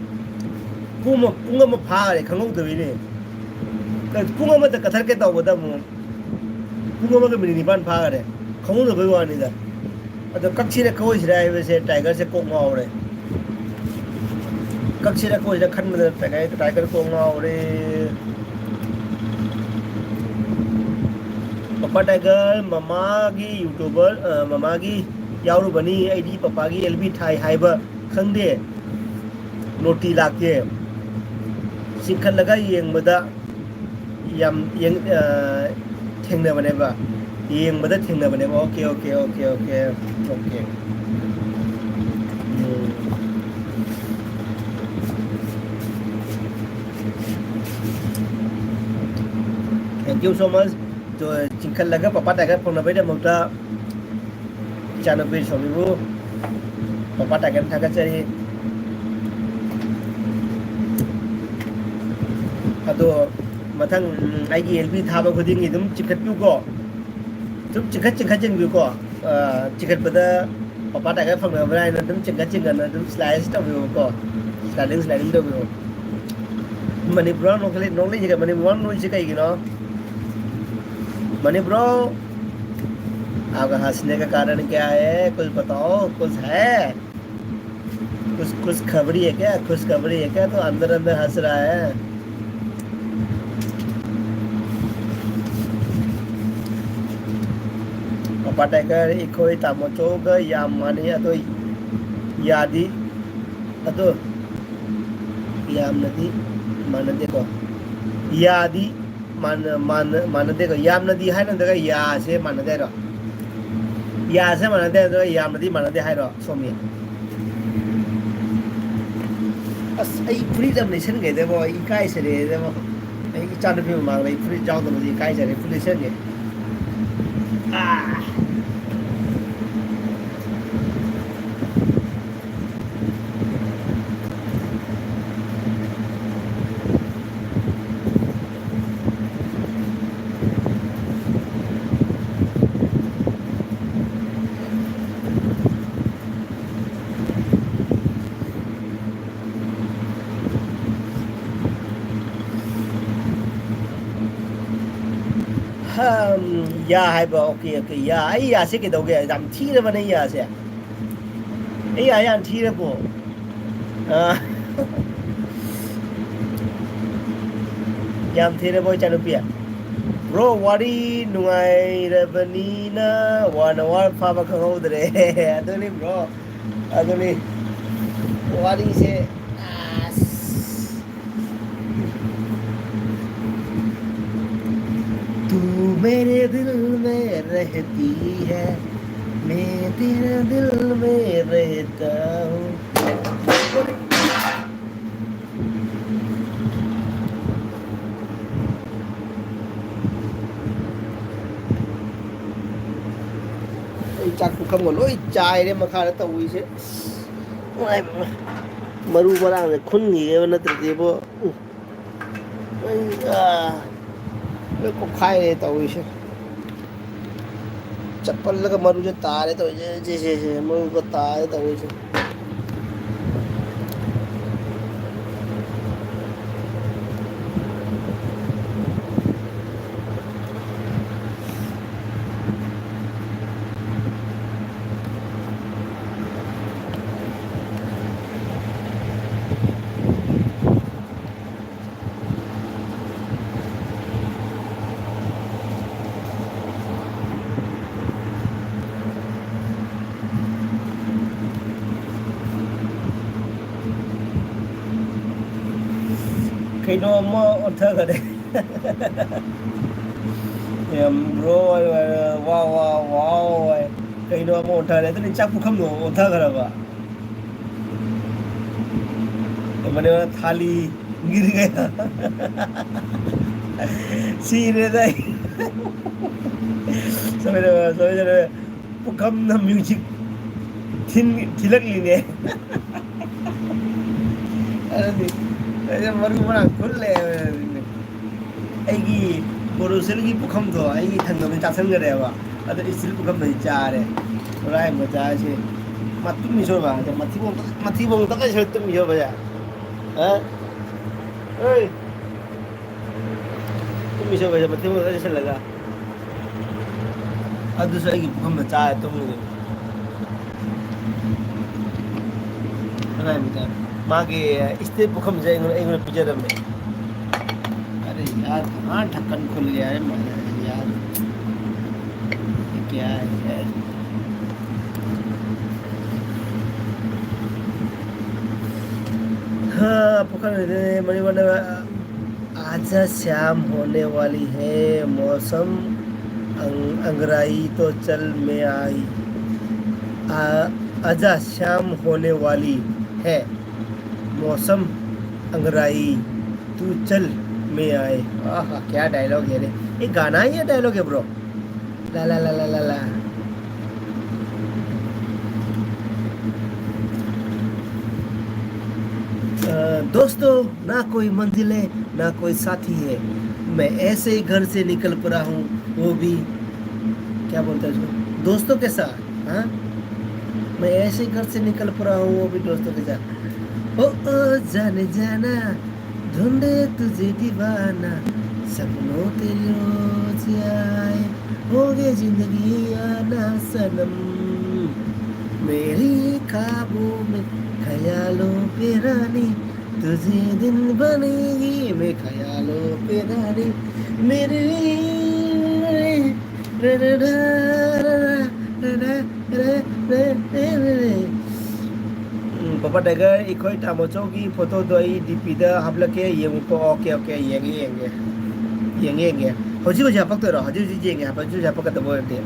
पुंग म फा रे खंगौ दबि ने पुंग म त कथर के तौ बदा मु पुंग म के मिनि निपान फा रे खंगौ दबि वानी दा अद कक्षी रे कोइ रे आइ से टाइगर से को माव रे कक्षी रे कोइ रे खन में टाइगर को माव रे पापा टाइगर ममा की यूट्यूबर ममा की यारू बनी आई पापा की एलबी थाई हाइब खंदे नोटी लाके सिखल लगा येंबदा यम यें थेंगना बनेबा येंबदा थेंगना बनेबा okay okay okay okay okay thank you so much तो चिंखल लगा पापा टाइगर फोन पे मोटा channel पे सोमीबू पापा टाइगर थागचरी अदो मथंग आइगी एलबी थाबा खुदिंग इदुम चिखतपिउ को तुम चिखत जिंगु को चिखत बदा पापा टाइगर फंगना बराय न तुम चिखत न तुम स्लाइस तबिउ को स्लाइडिंग तबिउ मणिपुर नोखले जिगा मणिपुर नो जिगा इगिनो मणिपुर आपका हंसने का कारण क्या है कुछ बताओ कुछ है कुछ खबरी है क्या? खुश खबरी है क्या? तो अंदर अंदर हंस रहा है। पटाकर इकोई तामोचोगा या माने अदो यादी अदो यामनदी मानदेको यादी मानदेको यामनदी है ना देखो या से मानदे रो या से मानदे तो यामनदी मानदे है रो सोमी अस आई फ्रीडम नेशन के देखो इकाई से रे देखो आई चांद पे मांग रही फ्री जाओ तो मुझे इकाई से रे फ्री से के आ या है बा ओके ओके या आई या से के दोगे हम ठीक बने या से ai yan thi đó bộ yam thi đó boy chanu pia bro wari nuai rabanina wana war fa ba khau dre adoni bro adoni wari se तू मेरे दिल में रहती है मैं तेरा दिल में रहता हूँ चाकू कम को लोई चाय रे मखा रे तवी से ओए मरु बरा ने खुन गे नत्रदे बो को खाए रे तवी से चप्पल लगा मरु जो तारे तो जे मरु को तारे तवी से cái nó mơ thơ ở đây em rồi wow wow wow cái nó mơ thơ đấy tôi chắc cũng không đủ thơ rồi bà mà nó thali गिर गया सीरे đây समझ रहे पुकम ना म्यूजिक थिलक लीने मरु बड़ा खुल ले ꯑꯩꯒꯤ ꯕꯣꯔꯣꯁꯦꯜꯒꯤ ꯄꯨꯈꯝꯗꯣ ꯑꯩꯒꯤ ꯊꯪꯅꯕꯗ ꯆꯥꯁꯟꯈ꯭ꯔꯦꯕ ꯑꯗ ꯏꯁꯇꯤꯜ ꯄꯨꯈꯝꯗ ꯆꯥꯔꯦ ꯍꯣꯔꯥꯏ ꯃꯆꯥꯁꯦ ꯃꯇꯨꯝ ꯏꯁꯣꯔꯕ ꯃꯊꯤꯕꯣꯡ ꯇꯛꯀꯩ ꯁꯣꯏ ꯇꯨꯝ ꯏꯁꯣꯔꯕꯁꯦ ꯑꯦ ꯇꯨꯝ ꯏꯁꯣꯔꯕꯁꯦ ꯃꯊꯤꯕꯣꯡ ꯇꯛꯀꯩ ꯁꯜꯂꯒ ꯑꯗꯨꯁꯨ ꯑꯩꯒꯤ ꯄꯨꯈꯝꯗ ꯆꯥꯔꯦ ꯇꯨꯝꯃꯒ ꯍꯣꯔꯥꯏ ꯃꯆꯥ मागे स्थिर पुखम से एक पिक्चर में अरे यार कहाँ ढक्कन खुल गया है यार क्या है यार हाँ पुखम मणिवन आज शाम होने वाली है मौसम अंगराई तो चल में आई आजा शाम होने वाली है मौसम अंगराई तू चल में आए आहा क्या डायलॉग है रे ये गाना ही है डायलॉग है ब्रो ला ला ला ला ला ला दोस्तों ना कोई मंजिल है ना कोई साथी है मैं ऐसे ही घर से निकल पड़ा हूँ वो भी क्या बोलते हैं उसको दोस्तों के साथ हाँ मैं ऐसे ही घर से निकल पड़ा हूँ वो भी दोस्तों के साथ ओ जाने जाना ढूंढे तुझे दीवाना सपनों तेरे रोज आए हो गए जिंदगी आना सनम मेरी ख्वाबों में ख्यालों पे रानी तुझे दिन बनेगी मैं ख्यालों पे रानी मेरे रे रे रे रे रे रे रे रे रे रे Papa Tiger ikoi tamochogi photo doi DP da hablake yenguko okay okay yengi yengi yengi yengi hoji hoji hapak तो होजी होजी yengi hapak जो hapak का दबो है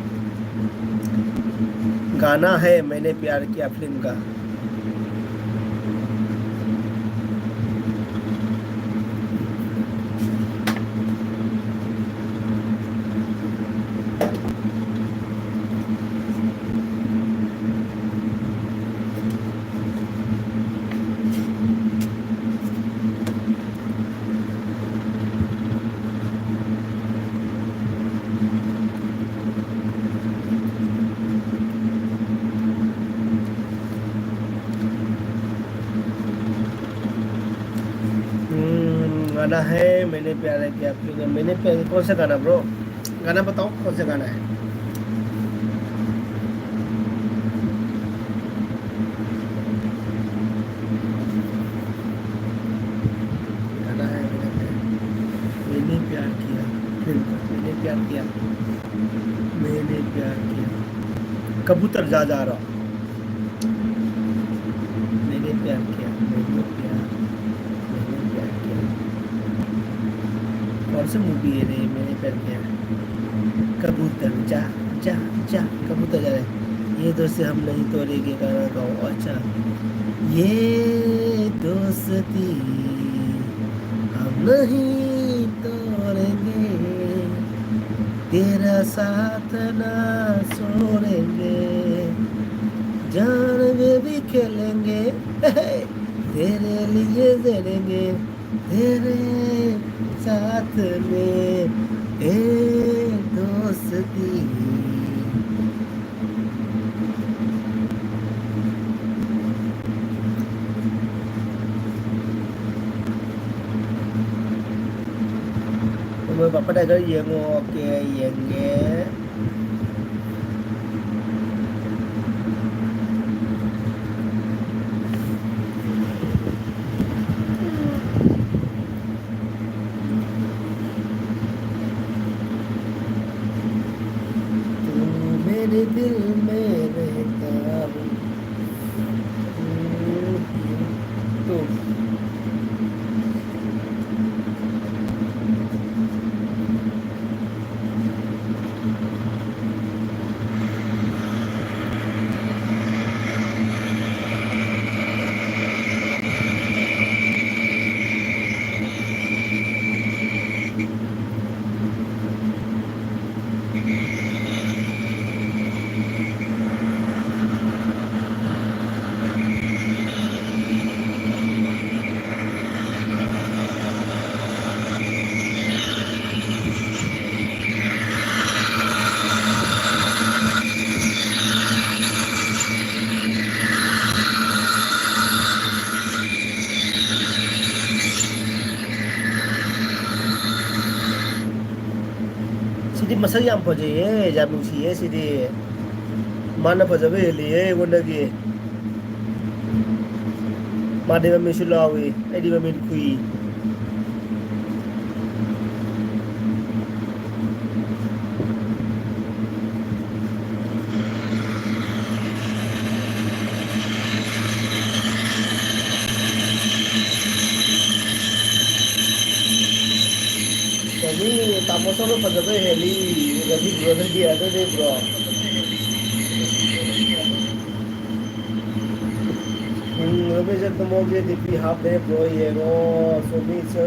गाना है मैंने प्यार किया फिल्म का गाना है मैंने प्यार किया फिल्म का मैंने प्यार कौन सा गाना ब्रो गाना बताओ कौन सा गाना है गाना है मैंने प्यार किया फिल्म का मैंने प्यार किया मैंने प्यार किया कबूतर जा रहा मैंने प्यार किया मैंने प्यार किया कौन सा मूवी है रे मैंने प्यार किया कबूतर जा जा जा कबूतर जा रहे ये दोस्ती हम नहीं तोड़ेंगे गाना गाओ अच्छा ये दोस्ती हम नहीं तोड़ेंगे तेरा साथ ना छोड़ेंगे जान में भी खेलेंगे तेरे लिए जलेंगे तेरे साथ में ए दोस्ती Umur Papa Tiger yang oke yang ya मेरे दिल में रहता हूँ तो Sidi masa yang pojok ye jamu si ye sidi mana pojok ye ye wonder ge mana dia misulawi edi mamin kui Jadi tamu solo pojok ye heli jadi brother dia ada deh bro Lebih jatuh mau dia DP HP bro ye go Sumi se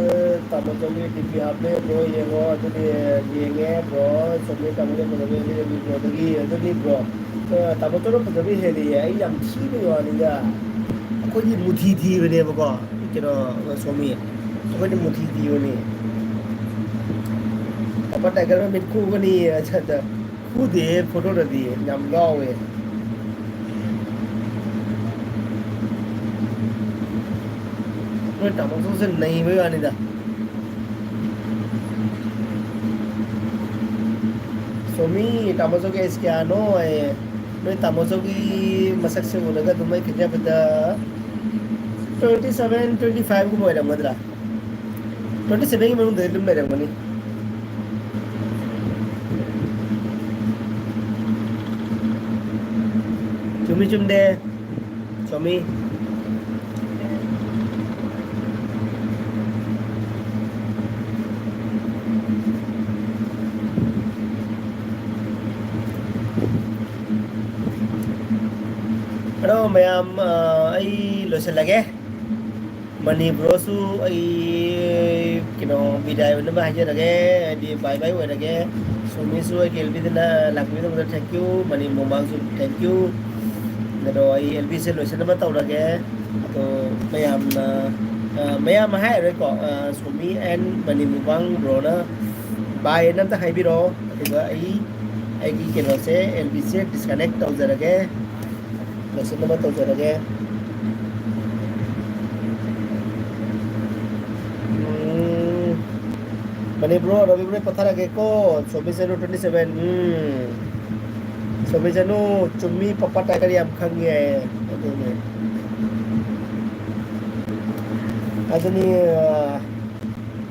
tamu solo DP HP bro ye go itu dia ye bro Sumi tamu dia pojok ye lebih brother dia itu nih bro tamu solo pojok ye heli ya yang sih nih wah nih ya aku ini muti bene bro kira Sumi aku ini muti nih Papa Tiger में मिट खूब नहीं है अच्छा अच्छा खूब दे photo रख दिए नाम गाँव है मैं टमाटो से नहीं भी आने दा सोमी टमाटो के इसके आनो है मैं टमाटो की मसक से बोलेगा तुम्हें कितना पता 27 25 ꯒꯨꯝꯕ ꯑꯣꯏꯔꯝꯒꯗ꯭ꯔꯥ 27ꯒꯤ ꯃꯅꯨꯡꯗ ꯑꯗꯨꯝ ꯂꯩꯔꯝꯒꯅꯤ ꯆꯨꯝꯃꯤ ꯆꯨꯝꯗꯦ ꯆꯨꯝꯃꯤ ꯑꯗꯣ ꯃꯌꯥꯝ ꯑꯩ ꯂꯣꯏꯁꯤꯜꯂꯒꯦ ꯃꯅꯤꯄꯨꯔꯁꯨ ꯑꯩ ꯀꯩꯅꯣ ꯕꯤꯗꯥꯏ ꯑꯣꯏꯅꯕ ꯍꯥꯏꯖꯔꯒꯦ ꯍꯥꯏꯗꯤ ꯕꯥꯏ ꯕꯥꯏ ꯑꯣꯏꯔꯒꯦ ꯁꯣꯃꯤꯁꯨ ꯑꯩꯒꯤ ꯑꯦꯜꯕꯤꯗꯅ ꯂꯥꯛꯄꯤꯕꯗ ꯊꯦꯡꯛ ꯌꯨ ꯃꯅꯤ ꯃꯣꯡꯕꯥꯡꯁꯨ ꯊꯦꯡꯛ ꯌꯨ ꯑꯗꯣ ꯑꯩ ꯑꯦꯜꯕꯤꯁꯦ ꯂꯣꯏꯁꯤꯟꯅꯕ ꯇꯧꯔꯒꯦ ꯑꯗꯣ ꯃꯌꯥꯝꯅ ꯃꯌꯥꯝ ꯍꯥꯏꯔꯔꯣꯏꯀꯣ ꯁꯣꯃꯤ ꯑꯦꯟ ꯃꯅꯤ ꯃꯣꯡꯕꯥꯡ ꯕ꯭ꯔꯣꯅ ꯕꯥꯏ ꯑꯅ ꯑꯝꯇ ꯍꯥꯏꯕꯤꯔꯛꯑꯣ ꯑꯗꯨꯒ ꯑꯩꯒꯤ ꯀꯩꯅꯣꯁꯦ ꯑꯦꯜꯕꯤꯁꯦ ꯗꯤꯁꯀꯅꯦꯛ ꯇꯧꯖꯔꯒꯦ ꯂꯣꯏꯁꯤꯟꯅꯕ ꯇꯧꯖꯔꯒꯦ Mani bro, Ravi bro patharage ko Sobisanu 27 Sobisanu chummi papa tiger yam khange aduni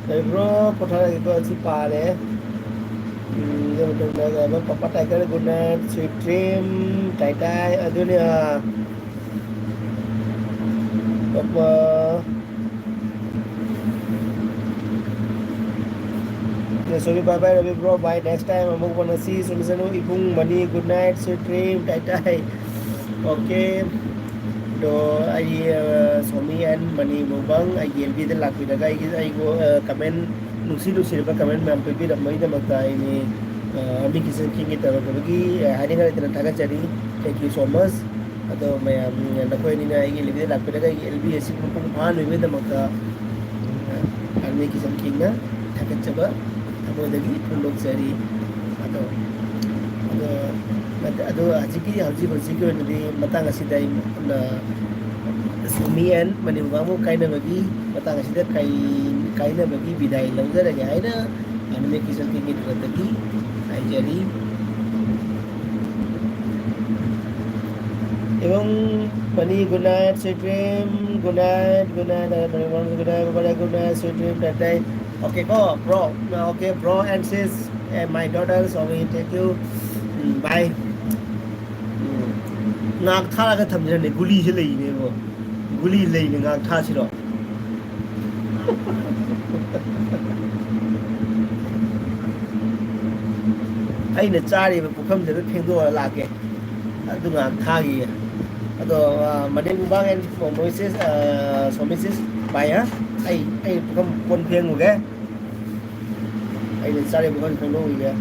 Ravi bro patharage ko achi pare papa tiger good night sweet dream tai tai aduni papa Sorry, bye bye, Ravi bro. Bye. Next time, I'm gonna see Sumisano, Ibung, Money, good night, sweet dream, tai tai. Okay. Do I Somi and Money Mubang, I will be the luck with the guy. I go comment, Lucy Lucy, comment, ma'am, baby, the Maida Makai, Big King it hiding at the Tagachari. Thank you so much. Although my Nakoina, I will be the luck with the guy, will be a simple pan with the Maka and make some king, Takachaba. ꯑꯩꯈꯣꯏꯗꯒꯤ ꯐꯣꯡꯗꯣꯛꯆꯔꯤ ꯑꯗꯣ ꯍꯧꯖꯤꯛꯀꯤ ꯑꯣꯏꯅꯗꯤ ꯃꯇꯥꯡ ꯑꯁꯤꯗ ꯑꯩꯅ Somi and money ꯃꯣꯡꯕꯥꯡꯕꯨ ꯀꯥꯏꯅꯕꯒꯤ ꯃꯇꯥꯡ ꯑꯁꯤꯗ ꯀꯥꯏꯅꯕꯒꯤ ꯕꯤꯗꯥꯏ ꯂꯧꯖꯔꯒꯦ ꯍꯥꯏꯅ ꯑꯅꯤꯃꯦ ꯀꯤꯆꯟ ꯀꯤꯡꯒꯤ ꯇꯔꯐꯇꯒꯤ ꯍꯥꯏꯖꯔꯤ এবং Money, good night, sweet dream, good night, good night, good night, good night, sweet dream, that day. Okay, go, bro. Okay, bro and sis, and my daughter, so we take you. Bye. Ngak tha ka tham jane guli se lei ne bo. Guli lei ne ngak tha siro. ꯑꯩꯅ ꯆꯥꯔꯤꯕ ꯄꯨꯈꯝꯁꯤꯗ ꯐꯦꯡꯗꯣꯛꯑ ꯂꯥꯛꯀꯦ ꯑꯗꯨ ꯉꯥꯛ ꯊꯥꯒꯤ ꯑꯗꯣ money ꯃꯣꯡꯕꯥꯡ and ꯃꯣꯏꯁꯦꯁ ꯁꯣꯃꯤꯁꯤꯁ ꯕꯥꯏ ꯑꯩ ꯄꯨꯈꯝ ꯀꯣꯟ ꯐꯦꯡꯉꯨꯒꯦ ꯑꯩꯅ ꯆꯥꯔꯤꯕ ꯄꯨꯈꯝ ꯐꯦꯡꯗꯣꯛꯎꯒꯦ